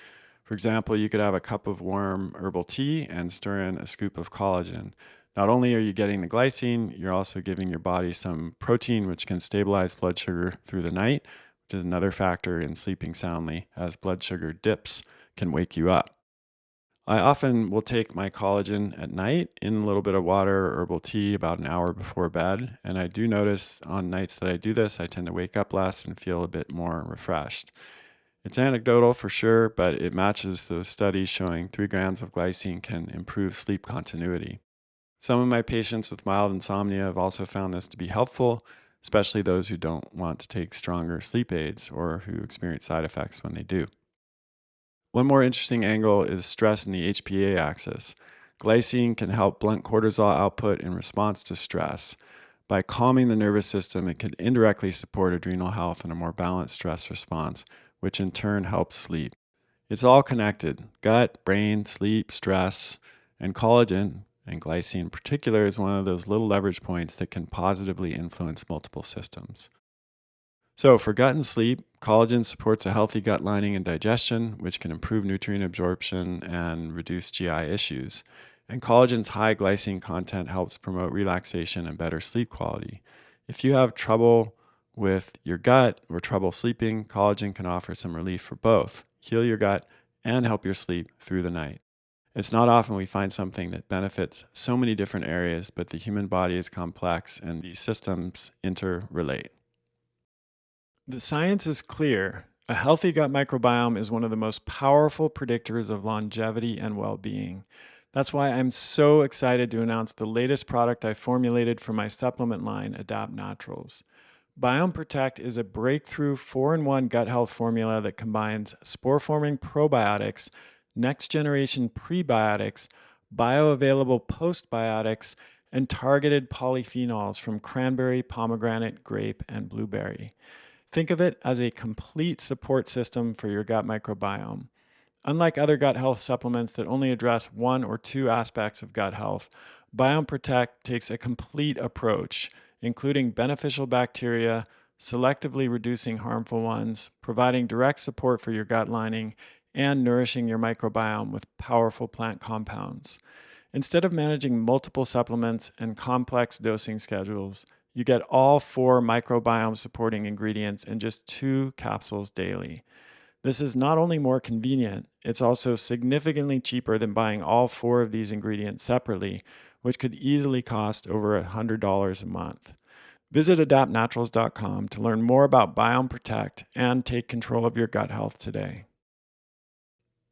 For example, you could have a cup of warm herbal tea and stir in a scoop of collagen. Not only are you getting the glycine, you're also giving your body some protein, which can stabilize blood sugar through the night, which is another factor in sleeping soundly, as blood sugar dips can wake you up. I often will take my collagen at night in a little bit of water or herbal tea about an hour before bed. And I do notice on nights that I do this, I tend to wake up less and feel a bit more refreshed. It's anecdotal for sure, but it matches those studies showing 3 grams of glycine can improve sleep continuity. Some of my patients with mild insomnia have also found this to be helpful, especially those who don't want to take stronger sleep aids or who experience side effects when they do. One more interesting angle is stress in the HPA axis. Glycine can help blunt cortisol output in response to stress. By calming the nervous system, it can indirectly support adrenal health and a more balanced stress response, which in turn helps sleep. It's all connected: gut, brain, sleep, stress, and collagen, and glycine in particular, is one of those little leverage points that can positively influence multiple systems. So, for gut and sleep, collagen supports a healthy gut lining and digestion, which can improve nutrient absorption and reduce GI issues. And collagen's high glycine content helps promote relaxation and better sleep quality. If you have trouble with your gut or trouble sleeping, collagen can offer some relief for both, heal your gut, and help your sleep through the night. It's not often we find something that benefits so many different areas, but the human body is complex and these systems interrelate. The science is clear. A healthy gut microbiome is one of the most powerful predictors of longevity and well being. That's why I'm so excited to announce the latest product I formulated for my supplement line, Adapt Naturals. Biome Protect is a breakthrough 4-in-1 gut health formula that combines spore forming probiotics, next generation prebiotics, bioavailable postbiotics, and targeted polyphenols from cranberry, pomegranate, grape, and blueberry. Think of it as a complete support system for your gut microbiome. Unlike other gut health supplements that only address one or two aspects of gut health, Biome Protect takes a complete approach, including beneficial bacteria, selectively reducing harmful ones, providing direct support for your gut lining, and nourishing your microbiome with powerful plant compounds. Instead of managing multiple supplements and complex dosing schedules, you get all 4 microbiome supporting ingredients in just 2 capsules daily. This is not only more convenient, it's also significantly cheaper than buying all 4 of these ingredients separately, which could easily cost over $100 a month. Visit adaptnaturals.com to learn more about Biome Protect and take control of your gut health today.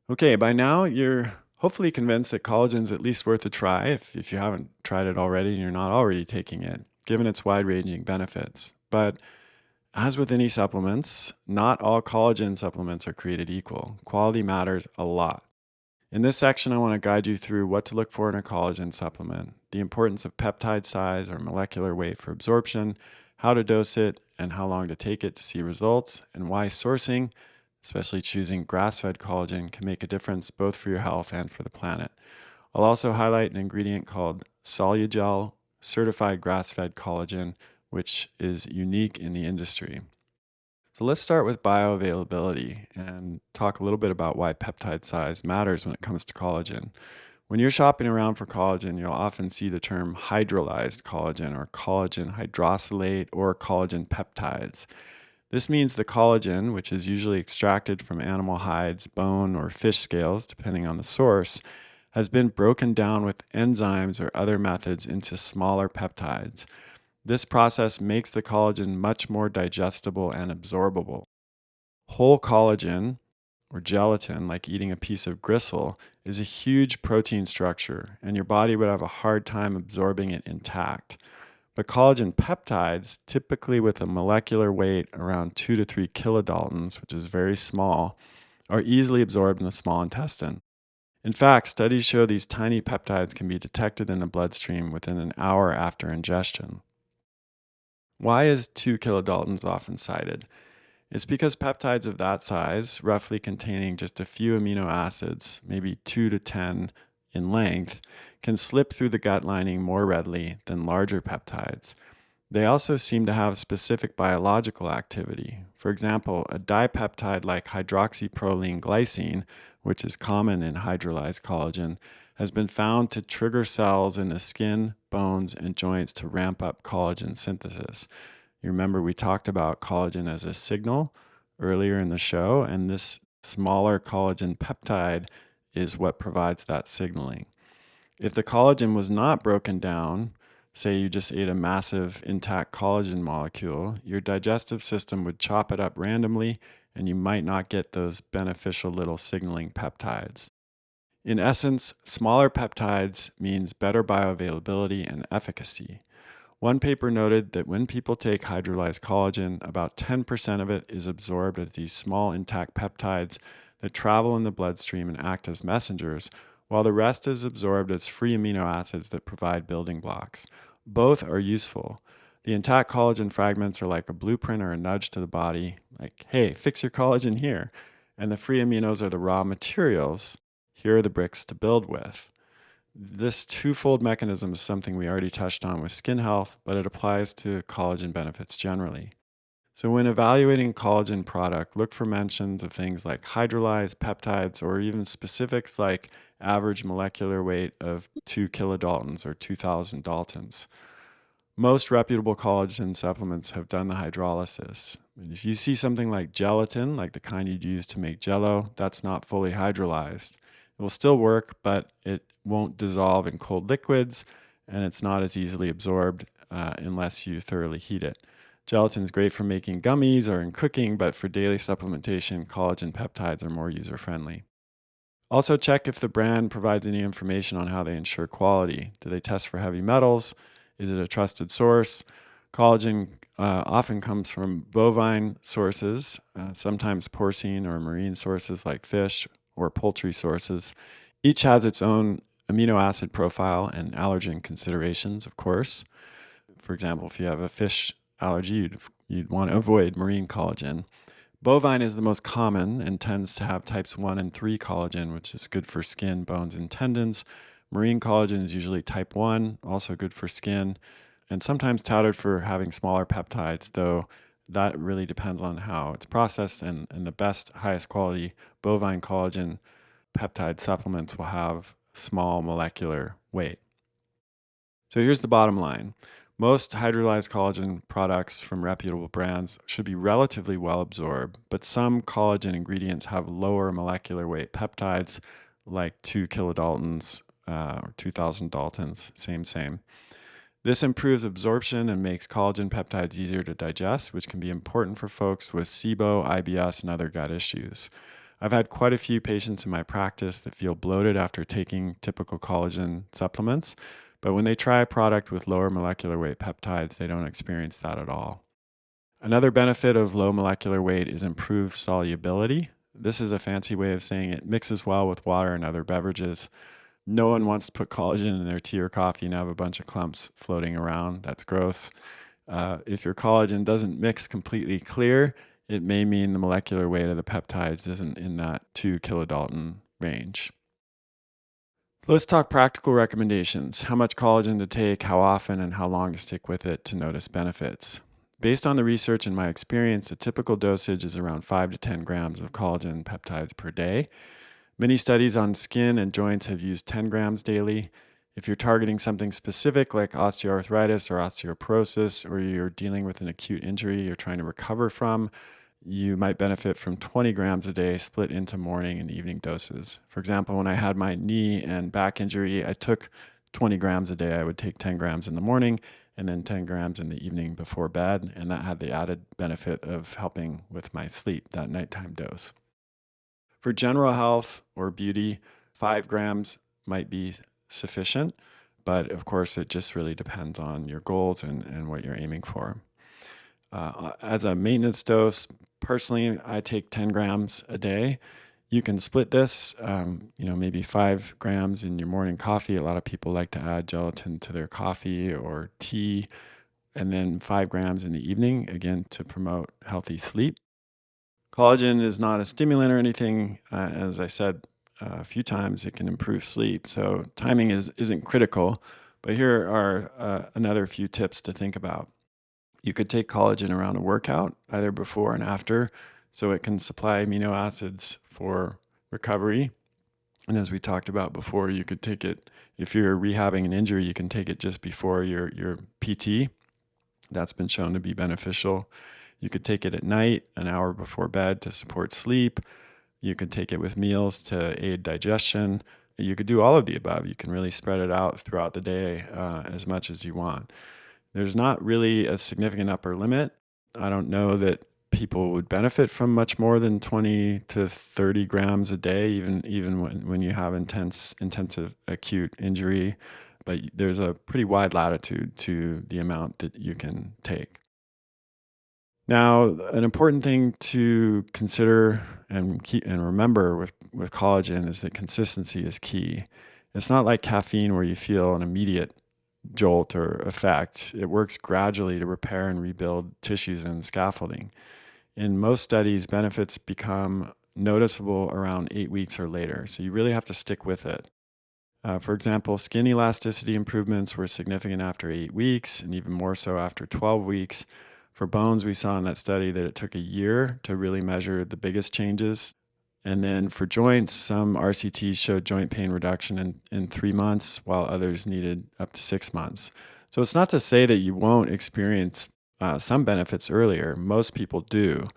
Okay, by now you're hopefully convinced that collagen is at least worth a try if you haven't tried it already and you're not already taking it, given its wide-ranging benefits. But as with any supplements, not all collagen supplements are created equal. Quality matters a lot. In this section, I want to guide you through what to look for in a collagen supplement, the importance of peptide size or molecular weight for absorption, how to dose it, and how long to take it to see results, and why sourcing especially choosing grass-fed collagen, can make a difference both for your health and for the planet. I'll also highlight an ingredient called Solugel certified grass-fed collagen, which is unique in the industry. So let's start with bioavailability and talk a little bit about why peptide size matters when it comes to collagen. When you're shopping around for collagen, you'll often see the term hydrolyzed collagen or collagen hydrolysate or collagen peptides. This means the collagen, which is usually extracted from animal hides, bone, or fish scales, depending on the source, has been broken down with enzymes or other methods into smaller peptides. This process makes the collagen much more digestible and absorbable. Whole collagen, or gelatin, like eating a piece of gristle, is a huge protein structure, and your body would have a hard time absorbing it intact. But collagen peptides, typically with a molecular weight around 2 to 3 kilodaltons, which is very small, are easily absorbed in the small intestine. In fact, studies show these tiny peptides can be detected in the bloodstream within an hour after ingestion. Why is 2 kilodaltons often cited? It's because peptides of that size, roughly containing just a few amino acids, maybe 2 to 10 in length, can slip through the gut lining more readily than larger peptides. They also seem to have specific biological activity. For example, a dipeptide like hydroxyproline glycine, which is common in hydrolyzed collagen, has been found to trigger cells in the skin, bones, and joints to ramp up collagen synthesis. You remember we talked about collagen as a signal earlier in the show, and this smaller collagen peptide is what provides that signaling. If the collagen was not broken down, say you just ate a massive intact collagen molecule, your digestive system would chop it up randomly and you might not get those beneficial little signaling peptides. In essence, smaller peptides means better bioavailability and efficacy. One paper noted that when people take hydrolyzed collagen, about 10% of it is absorbed as these small intact peptides that travel in the bloodstream and act as messengers, while the rest is absorbed as free amino acids that provide building blocks. Both are useful. The intact collagen fragments are like a blueprint or a nudge to the body, like, hey, fix your collagen here. And the free aminos are the raw materials. Here are the bricks to build with. This twofold mechanism is something we already touched on with skin health, but it applies to collagen benefits generally. So when evaluating collagen product, look for mentions of things like hydrolyzed peptides or even specifics like average molecular weight of 2 kilodaltons or 2,000 daltons. Most reputable collagen supplements have done the hydrolysis. If you see something like gelatin, like the kind you'd use to make jello, that's not fully hydrolyzed. It will still work, but it won't dissolve in cold liquids, and it's not as easily absorbed unless you thoroughly heat it. Gelatin is great for making gummies or in cooking, but for daily supplementation, collagen peptides are more user-friendly. Also, check if the brand provides any information on how they ensure quality. Do they test for heavy metals? Is it a trusted source? Collagen often comes from bovine sources, sometimes porcine or marine sources like fish or poultry sources. Each has its own amino acid profile and allergen considerations, of course. For example, if you have a fish allergy, you'd want to avoid marine collagen. Bovine is the most common and tends to have types 1 and 3 collagen, which is good for skin, bones, and tendons. Marine collagen is usually type 1, also good for skin, and sometimes touted for having smaller peptides, though that really depends on how it's processed, and the best, highest quality bovine collagen peptide supplements will have small molecular weight. So here's the bottom line. Most hydrolyzed collagen products from reputable brands should be relatively well absorbed, but some collagen ingredients have lower molecular weight peptides, like 2 kilodaltons or 2,000 daltons, same. This improves absorption and makes collagen peptides easier to digest, which can be important for folks with SIBO, IBS, and other gut issues. I've had quite a few patients in my practice that feel bloated after taking typical collagen supplements, but when they try a product with lower molecular weight peptides, they don't experience that at all. Another benefit of low molecular weight is improved solubility. This is a fancy way of saying it mixes well with water and other beverages. No one wants to put collagen in their tea or coffee and have a bunch of clumps floating around. That's gross. If your collagen doesn't mix completely clear, it may mean the molecular weight of the peptides isn't in that 2 kilodalton range. Let's talk practical recommendations: how much collagen to take, how often, and how long to stick with it to notice benefits. Based on the research and my experience, a typical dosage is around 5 to 10 grams of collagen peptides per day. Many studies on skin and joints have used 10 grams daily. If you're targeting something specific like osteoarthritis or osteoporosis, or you're dealing with an acute injury you're trying to recover from, you might benefit from 20 grams a day split into morning and evening doses. For example, when I had my knee and back injury, I took 20 grams a day. I would take 10 grams in the morning and then 10 grams in the evening before bed. And that had the added benefit of helping with my sleep, that nighttime dose. For general health or beauty, 5 grams might be sufficient. But of course, it just really depends on your goals and what you're aiming for. As a maintenance dose, personally, I take 10 grams a day. You can split this, maybe 5 grams in your morning coffee. A lot of people like to add gelatin to their coffee or tea, and then 5 grams in the evening, again, to promote healthy sleep. Collagen is not a stimulant or anything. As I said a few times, it can improve sleep. So timing isn't critical. But here are another few tips to think about. You could take collagen around a workout, either before and after, so it can supply amino acids for recovery. And as we talked about before, you could take it if you're rehabbing an injury, you can take it just before your PT. That's been shown to be beneficial. You could take it at night, an hour before bed, to support sleep. You could take it with meals to aid digestion. You could do all of the above. You can really spread it out throughout the day as much as you want. There's not really a significant upper limit. I don't know that people would benefit from much more than 20 to 30 grams a day, even when you have intensive acute injury. But there's a pretty wide latitude to the amount that you can take. Now, an important thing to consider and keep and remember with collagen is that consistency is key. It's not like caffeine where you feel an immediate jolt or effect. It works gradually to repair and rebuild tissues and scaffolding. In most studies, benefits become noticeable around 8 weeks or later, so you really have to stick with it. For example, skin elasticity improvements were significant after 8 weeks, and even more so after 12 weeks. For bones, we saw in that study that it took a year to really measure the biggest changes. And then for joints, some RCTs showed joint pain reduction in 3 months, while others needed up to 6 months. So it's not to say that you won't experience some benefits earlier. Most people do,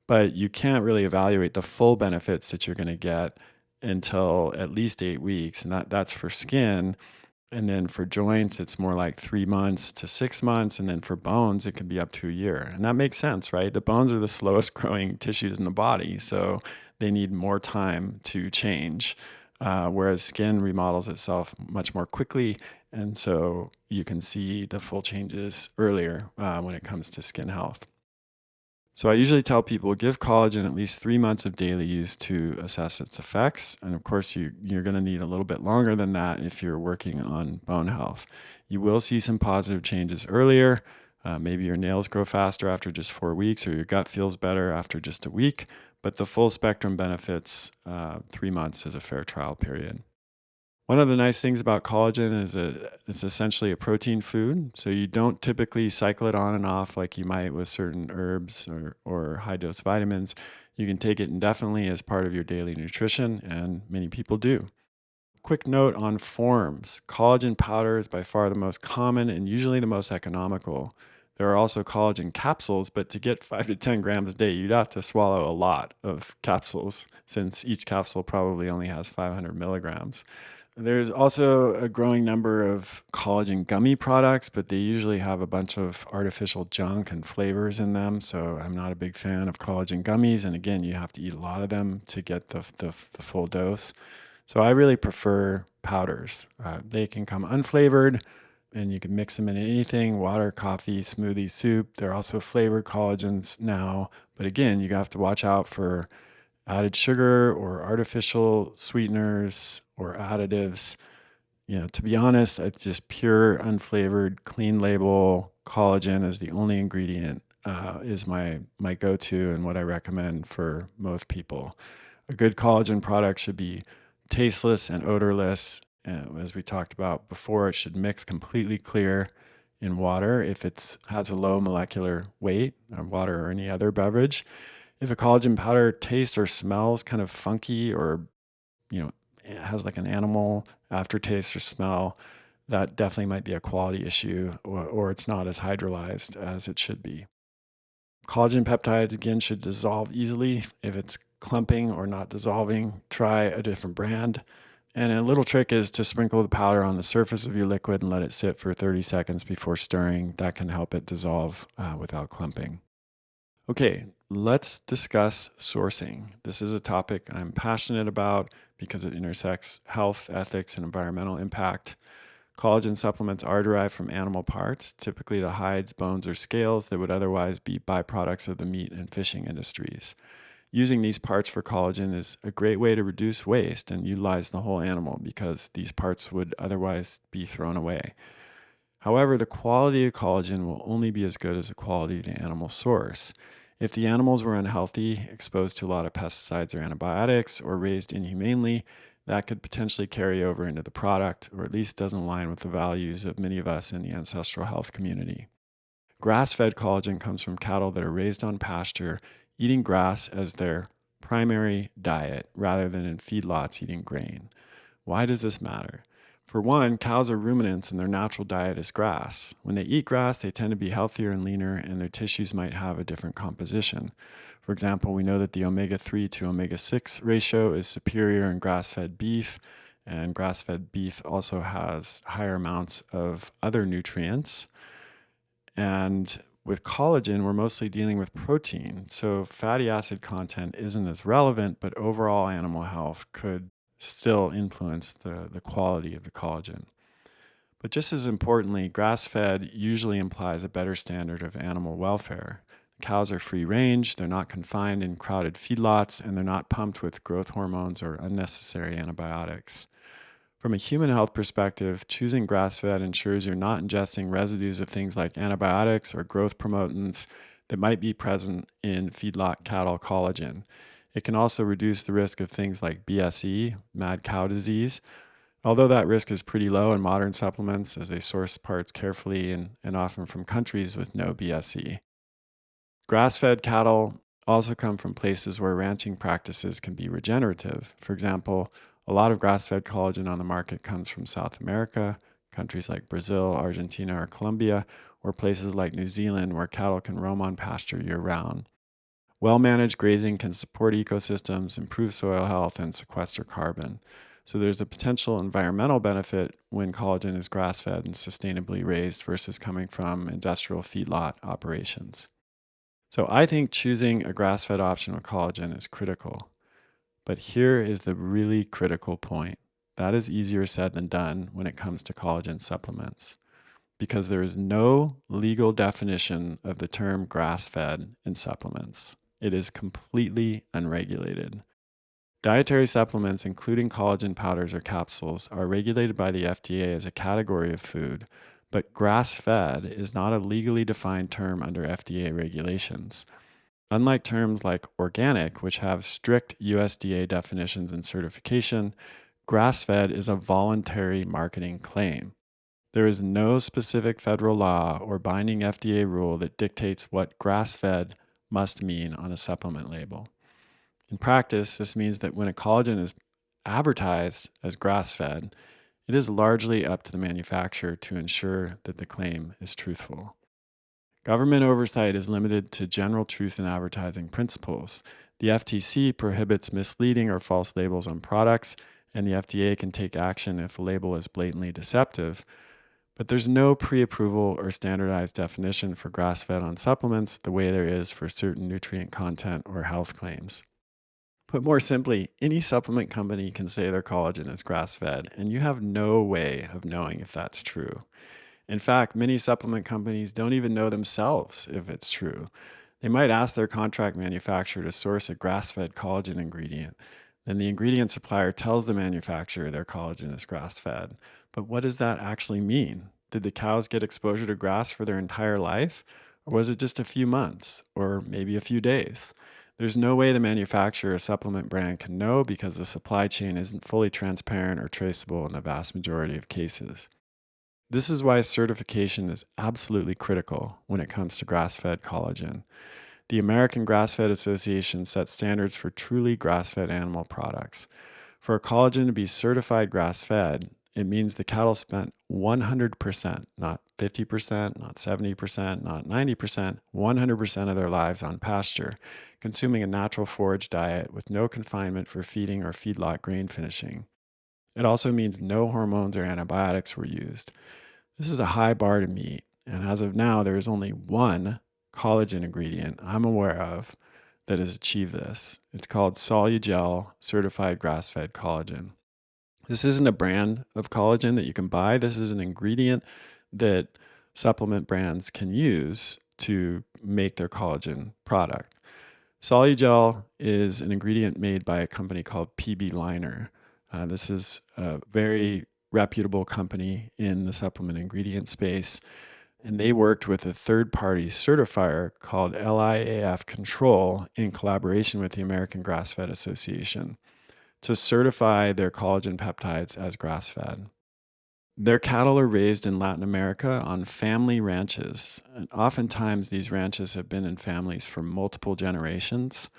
but you can't really evaluate the full benefits that you're going to get until at least 8 weeks. And that's for skin. And then for joints, it's more like 3 months to 6 months. And then for bones, it can be up to a year. And that makes sense, right? The bones are the slowest growing tissues in the body. So they need more time to change, whereas skin remodels itself much more quickly. And so you can see the full changes earlier when it comes to skin health. So I usually tell people give collagen at least 3 months of daily use to assess its effects. And of course, you're going to need a little bit longer than that if you're working on bone health. You will see some positive changes earlier. Maybe your nails grow faster after just 4 weeks, or your gut feels better after just a week. But the full spectrum benefits, 3 months is a fair trial period. One of the nice things about collagen is that it's essentially a protein food. So you don't typically cycle it on and off like you might with certain herbs or high dose vitamins. You can take it indefinitely as part of your daily nutrition, and many people do. Quick note on forms: collagen powder is by far the most common and usually the most economical. There are also collagen capsules, but to get 5 to 10 grams a day, you'd have to swallow a lot of capsules, since each capsule probably only has 500 milligrams. There's also a growing number of collagen gummy products, but they usually have a bunch of artificial junk and flavors in them. So I'm not a big fan of collagen gummies. And again, you have to eat a lot of them to get the full dose. So I really prefer powders. They can come unflavored, and you can mix them in anything: water, coffee, smoothie, soup. There are also flavored collagens now. But again, you have to watch out for added sugar or artificial sweeteners or additives. To be honest, it's just pure, unflavored, clean label collagen is the only ingredient is my go-to and what I recommend for most people. A good collagen product should be tasteless and odorless. As we talked about before, it should mix completely clear in water if it has a low molecular weight, water or any other beverage. If a collagen powder tastes or smells kind of funky or, it has like an animal aftertaste or smell, that definitely might be a quality issue, or it's not as hydrolyzed as it should be. Collagen peptides, again, should dissolve easily. If it's clumping or not dissolving, try a different brand. And a little trick is to sprinkle the powder on the surface of your liquid and let it sit for 30 seconds before stirring. That can help it dissolve without clumping. Okay, let's discuss sourcing. This is a topic I'm passionate about because it intersects health, ethics, and environmental impact. Collagen supplements are derived from animal parts, typically the hides, bones, or scales that would otherwise be byproducts of the meat and fishing industries. Using these parts for collagen is a great way to reduce waste and utilize the whole animal because these parts would otherwise be thrown away. However, the quality of collagen will only be as good as the quality of the animal source. If the animals were unhealthy, exposed to a lot of pesticides or antibiotics, or raised inhumanely, that could potentially carry over into the product, or at least doesn't align with the values of many of us in the ancestral health community. Grass fed collagen comes from cattle that are raised on pasture, eating grass as their primary diet rather than in feedlots eating grain. Why does this matter? For one, cows are ruminants and their natural diet is grass. When they eat grass, they tend to be healthier and leaner, and their tissues might have a different composition. For example, we know that the omega 3 to omega 6 ratio is superior in grass fed beef, and grass fed beef also has higher amounts of other nutrients. And with collagen, we're mostly dealing with protein. So fatty acid content isn't as relevant, but overall animal health could still influence the quality of the collagen. But just as importantly, grass fed usually implies a better standard of animal welfare. Cows are free range, they're not confined in crowded feedlots, and they're not pumped with growth hormones or unnecessary antibiotics. From a human health perspective, choosing grass fed ensures you're not ingesting residues of things like antibiotics or growth promotants that might be present in feedlot cattle collagen. It can also reduce the risk of things like BSE, mad cow disease, although that risk is pretty low in modern supplements as they source parts carefully and often from countries with no BSE. Grass fed cattle also come from places where ranching practices can be regenerative. For example, a lot of grass fed collagen on the market comes from South America, countries like Brazil, Argentina, or Colombia, or places like New Zealand where cattle can roam on pasture year round. Well managed grazing can support ecosystems, improve soil health, and sequester carbon. So there's a potential environmental benefit when collagen is grass fed and sustainably raised versus coming from industrial feedlot operations. So I think choosing a grass fed option with collagen is critical. But here is the really critical point. That is easier said than done when it comes to collagen supplements because there is no legal definition of the term grass fed in supplements. It is completely unregulated. Dietary supplements, including collagen powders or capsules, are regulated by the FDA as a category of food, but grass fed is not a legally defined term under FDA regulations. Unlike terms like organic, which have strict USDA definitions and certification, grass fed is a voluntary marketing claim. There is no specific federal law or binding FDA rule that dictates what grass fed must mean on a supplement label. In practice, this means that when a collagen is advertised as grass fed, it is largely up to the manufacturer to ensure that the claim is truthful. Government oversight is limited to general truth in advertising principles. The FTC prohibits misleading or false labels on products, and the FDA can take action if a label is blatantly deceptive. But there's no pre-approval or standardized definition for grass-fed on supplements the way there is for certain nutrient content or health claims. Put more simply, any supplement company can say their collagen is grass-fed, and you have no way of knowing if that's true. In fact, many supplement companies don't even know themselves if it's true. They might ask their contract manufacturer to source a grass-fed collagen ingredient. Then the ingredient supplier tells the manufacturer their collagen is grass-fed. But what does that actually mean? Did the cows get exposure to grass for their entire life? Or was it just a few months or maybe a few days? There's no way the manufacturer or supplement brand can know because the supply chain isn't fully transparent or traceable in the vast majority of cases. This is why certification is absolutely critical when it comes to grass fed collagen. The American Grass Fed Association sets standards for truly grass fed animal products. For a collagen to be certified grass fed, it means the cattle spent 100%, not 50%, not 70%, not 90%, 100% of their lives on pasture, consuming a natural forage diet with no confinement for feeding or feedlot grain finishing. It also means no hormones or antibiotics were used. This is a high bar to meet, and as of now, there is only one collagen ingredient I'm aware of that has achieved this. It's called Solugel Certified Grass Fed Collagen. This isn't a brand of collagen that you can buy. This is an ingredient that supplement brands can use to make their collagen product. Solugel is an ingredient made by a company called PB Liner. This is a very reputable company in the supplement ingredient space, and they worked with a third-party certifier called LIAF Control in collaboration with the American Grass Fed Association to certify their collagen peptides as grass-fed. Their cattle are raised in Latin America on family ranches, and oftentimes these ranches have been in families for multiple generations.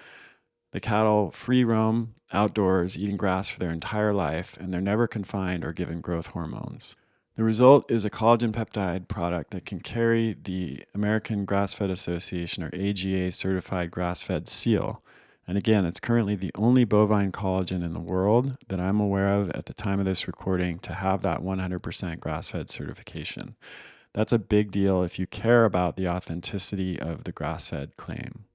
The cattle free roam outdoors, eating grass for their entire life, and they're never confined or given growth hormones. The result is a collagen peptide product that can carry the American Grass Fed Association or AGA certified grass fed seal. And again, it's currently the only bovine collagen in the world that I'm aware of at the time of this recording to have that 100% grass fed certification. That's a big deal if you care about the authenticity of the grass fed claim.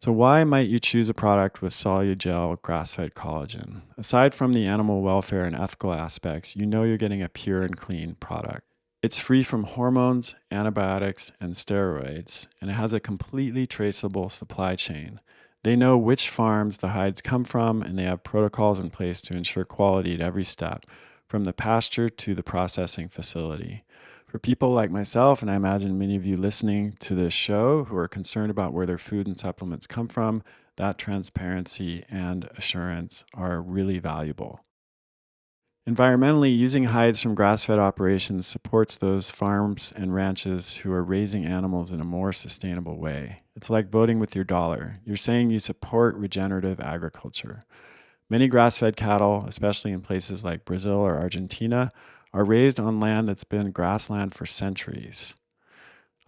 So, why might you choose a product with Solugel grass fed collagen? Aside from the animal welfare and ethical aspects, you know you're getting a pure and clean product. It's free from hormones, antibiotics, and steroids, and it has a completely traceable supply chain. They know which farms the hides come from, and they have protocols in place to ensure quality at every step, from the pasture to the processing facility. For people like myself, and I imagine many of you listening to this show who are concerned about where their food and supplements come from, that transparency and assurance are really valuable. Environmentally, using hides from grass fed operations supports those farms and ranches who are raising animals in a more sustainable way. It's like voting with your dollar. You're saying you support regenerative agriculture. Many grass fed cattle, especially in places like Brazil or Argentina, are raised on land that's been grassland for centuries.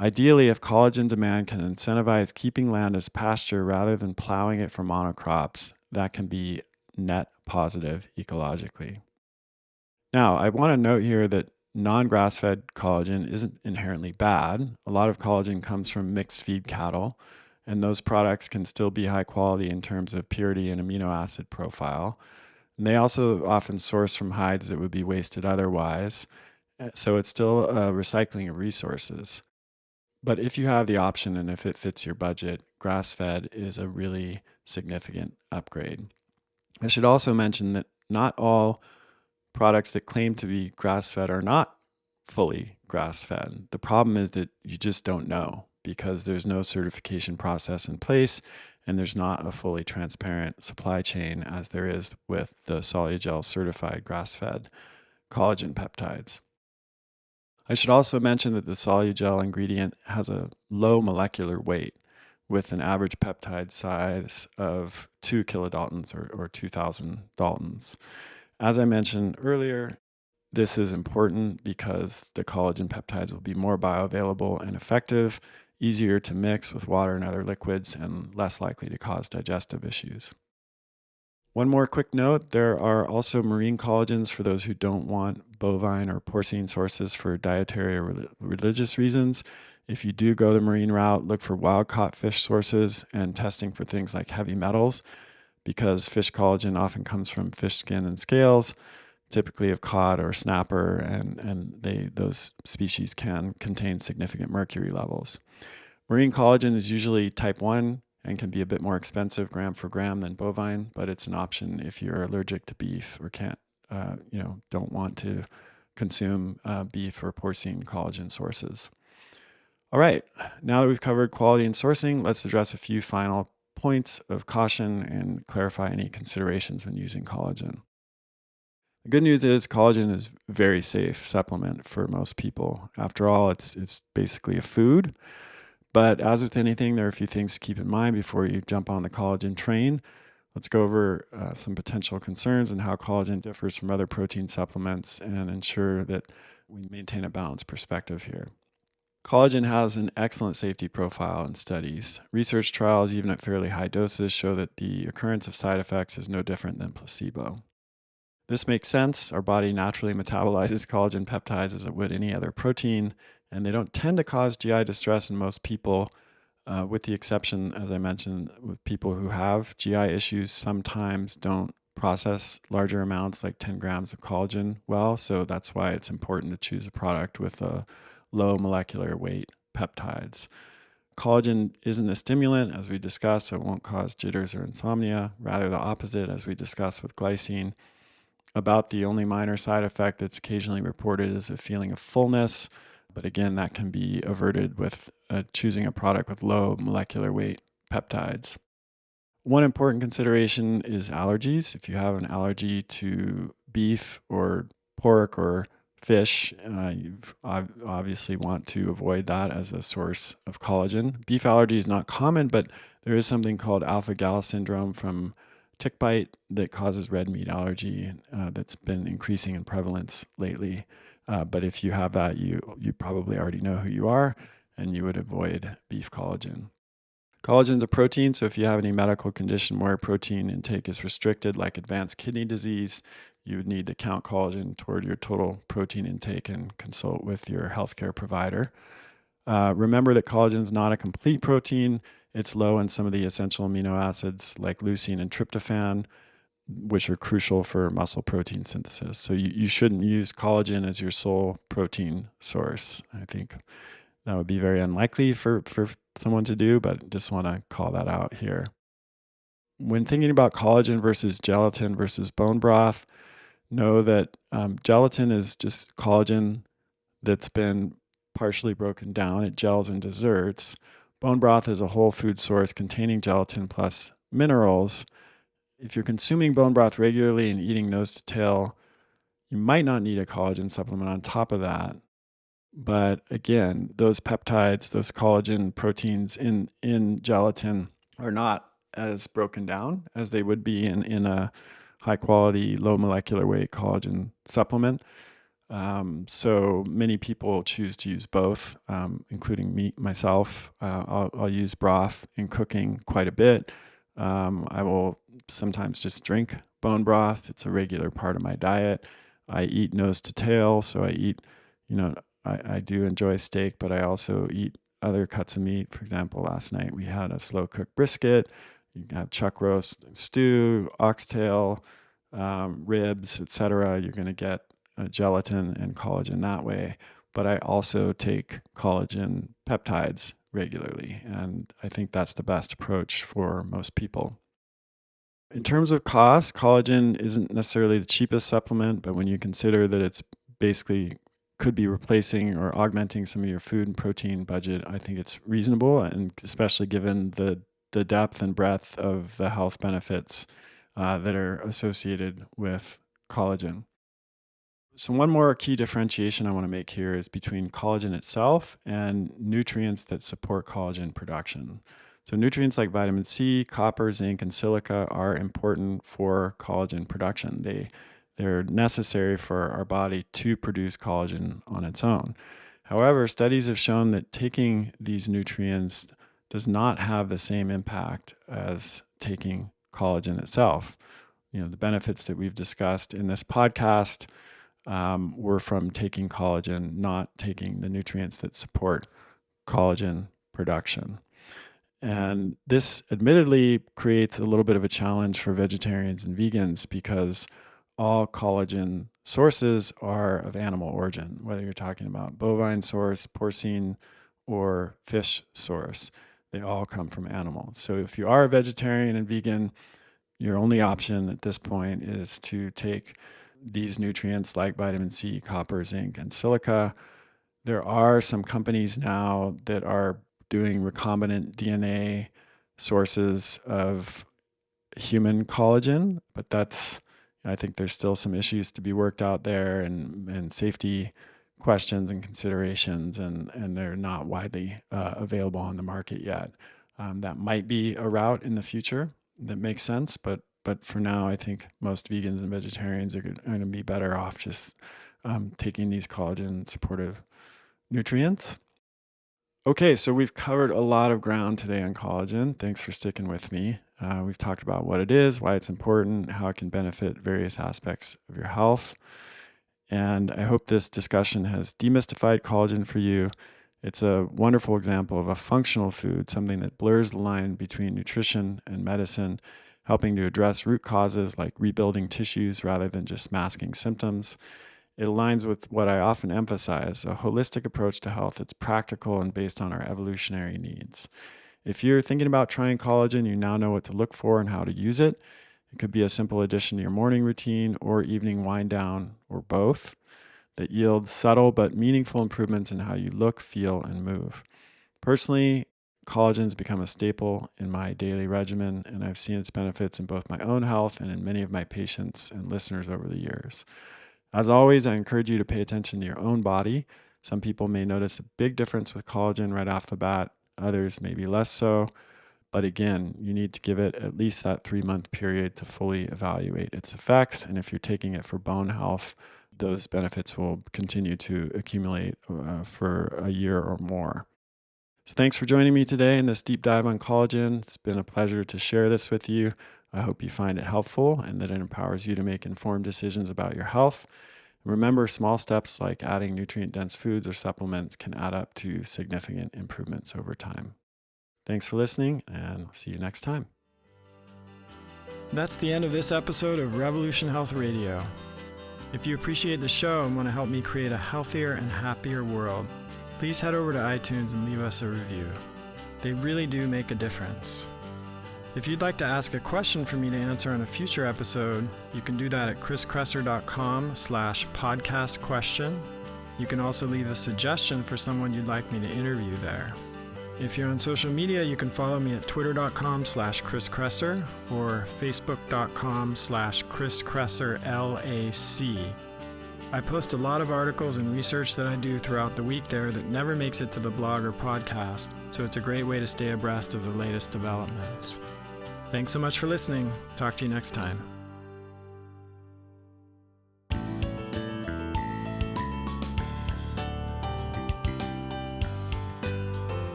Ideally, if collagen demand can incentivize keeping land as pasture rather than plowing it for monocrops, that can be net positive ecologically. Now, I want to note here that non grass fed collagen isn't inherently bad. A lot of collagen comes from mixed feed cattle, and those products can still be high quality in terms of purity and amino acid profile. And they also often source from hides that would be wasted otherwise. So it's still a recycling of resources. But if you have the option and if it fits your budget, grass fed is a really significant upgrade. I should also mention that not all products that claim to be grass fed are not fully grass fed. The problem is that you just don't know because there's no certification process in place and there's not a fully transparent supply chain as there is with the Solugel certified grass fed collagen peptides. I should also mention that the Solugel ingredient has a low molecular weight with an average peptide size of 2 kilodaltons or 2,000 daltons. As I mentioned earlier, this is important because the collagen peptides will be more bioavailable and effective, easier to mix with water and other liquids, and less likely to cause digestive issues. One more quick note, there are also marine collagens for those who don't want bovine or porcine sources for dietary or religious reasons. If you do go the marine route, look for wild caught fish sources and testing for things like heavy metals because fish collagen often comes from fish skin and scales, typically of cod or snapper, and those species can contain significant mercury levels. Marine collagen is usually type 1 and can be a bit more expensive gram for gram than bovine, but it's an option if you're allergic to beef or don't want to consume beef or porcine collagen sources. All right, now that we've covered quality and sourcing, let's address a few final points of caution and clarify any considerations when using collagen. The good news is collagen is a very safe supplement for most people. After all, it's basically a food. But as with anything, there are a few things to keep in mind before you jump on the collagen train. Let's go over some potential concerns and how collagen differs from other protein supplements and ensure that we maintain a balanced perspective here. Collagen has an excellent safety profile in studies. Research trials, even at fairly high doses, show that the occurrence of side effects is no different than placebo. This makes sense. Our body naturally metabolizes collagen peptides as it would any other protein, and they don't tend to cause GI distress in most people, with the exception, as I mentioned, with people who have GI issues sometimes don't process larger amounts like 10 grams of collagen well. So that's why it's important to choose a product with a low molecular weight peptides. Collagen isn't a stimulant, as we discussed, so it won't cause jitters or insomnia. Rather, the opposite, as we discussed with glycine. About the only minor side effect that's occasionally reported is a feeling of fullness. But again, that can be averted with choosing a product with low molecular weight peptides. One important consideration is allergies. If you have an allergy to beef or pork or fish, you obviously want to avoid that as a source of collagen. Beef allergy is not common, but there is something called alpha-gal syndrome from tick bite that causes red meat allergy that's been increasing in prevalence lately. But if you have that, you probably already know who you are, and you would avoid beef collagen. Collagen is a protein, so if you have any medical condition where protein intake is restricted, like advanced kidney disease, you would need to count collagen toward your total protein intake and consult with your healthcare provider. Remember that collagen is not a complete protein. It's low in some of the essential amino acids like leucine and tryptophan, which are crucial for muscle protein synthesis. So you shouldn't use collagen as your sole protein source. I think that would be very unlikely for someone to do, but just want to call that out here. When thinking about collagen versus gelatin versus bone broth, know that gelatin is just collagen that's been partially broken down. It gels in desserts. Bone broth is a whole food source containing gelatin plus minerals. If you're consuming bone broth regularly and eating nose to tail, you might not need a collagen supplement on top of that. But again, those peptides, those collagen proteins in gelatin are not as broken down as they would be in a high quality, low molecular weight collagen supplement. So many people choose to use both, including me, myself. I'll use broth in cooking quite a bit. I will sometimes just drink bone broth. It's a regular part of my diet. I eat nose to tail, so I eat, I do enjoy steak, but I also eat other cuts of meat. For example, last night we had a slow cooked brisket. You can have chuck roast, stew, oxtail, ribs, etc. You're going to get gelatin and collagen that way. But I also take collagen peptides regularly, and I think that's the best approach for most people. In terms of cost, collagen isn't necessarily the cheapest supplement, but when you consider that it's basically could be replacing or augmenting some of your food and protein budget, I think it's reasonable, and especially given the depth and breadth of the health benefits that are associated with collagen. So one more key differentiation I want to make here is between collagen itself and nutrients that support collagen production. So nutrients like vitamin C, copper, zinc, and silica are important for collagen production. They're necessary for our body to produce collagen on its own. However, studies have shown that taking these nutrients does not have the same impact as taking collagen itself. The benefits that we've discussed in this podcast were from taking collagen, not taking the nutrients that support collagen production. And this admittedly creates a little bit of a challenge for vegetarians and vegans because all collagen sources are of animal origin, whether you're talking about bovine source, porcine, or fish source. They all come from animals. So if you are a vegetarian and vegan, your only option at this point is to take these nutrients like vitamin C, copper, zinc, and silica. There are some companies now that are doing recombinant DNA sources of human collagen, but I think there's still some issues to be worked out there, and safety questions and considerations, and they're not widely available on the market yet. That might be a route in the future that makes sense, but for now, I think most vegans and vegetarians are going to be better off just taking these collagen supportive nutrients. Okay, so we've covered a lot of ground today on collagen. Thanks for sticking with me. We've talked about what it is, why it's important, how it can benefit various aspects of your health. And I hope this discussion has demystified collagen for you. It's a wonderful example of a functional food, something that blurs the line between nutrition and medicine, helping to address root causes like rebuilding tissues rather than just masking symptoms. It aligns with what I often emphasize, a holistic approach to health that's practical and based on our evolutionary needs. If you're thinking about trying collagen, you now know what to look for and how to use it. It could be a simple addition to your morning routine or evening wind down, or both, that yields subtle but meaningful improvements in how you look, feel, and move. Personally, collagen's become a staple in my daily regimen, and I've seen its benefits in both my own health and in many of my patients and listeners over the years. As always, I encourage you to pay attention to your own body. Some people may notice a big difference with collagen right off the bat, others maybe less so. But again, you need to give it at least that 3-month period to fully evaluate its effects. And if you're taking it for bone health, those benefits will continue to accumulate for a year or more. So thanks for joining me today in this deep dive on collagen. It's been a pleasure to share this with you. I hope you find it helpful and that it empowers you to make informed decisions about your health. Remember, small steps like adding nutrient-dense foods or supplements can add up to significant improvements over time. Thanks for listening, and I'll see you next time. That's the end of this episode of Revolution Health Radio. If you appreciate the show and want to help me create a healthier and happier world, please head over to iTunes and leave us a review. They really do make a difference. If you'd like to ask a question for me to answer on a future episode, you can do that at kresser.com/podcast question. You can also leave a suggestion for someone you'd like me to interview there. If you're on social media, you can follow me at twitter.com/Chris Kresser or facebook.com/Chris Kresser LAC. I post a lot of articles and research that I do throughout the week there that never makes it to the blog or podcast, so it's a great way to stay abreast of the latest developments. Thanks so much for listening. Talk to you next time.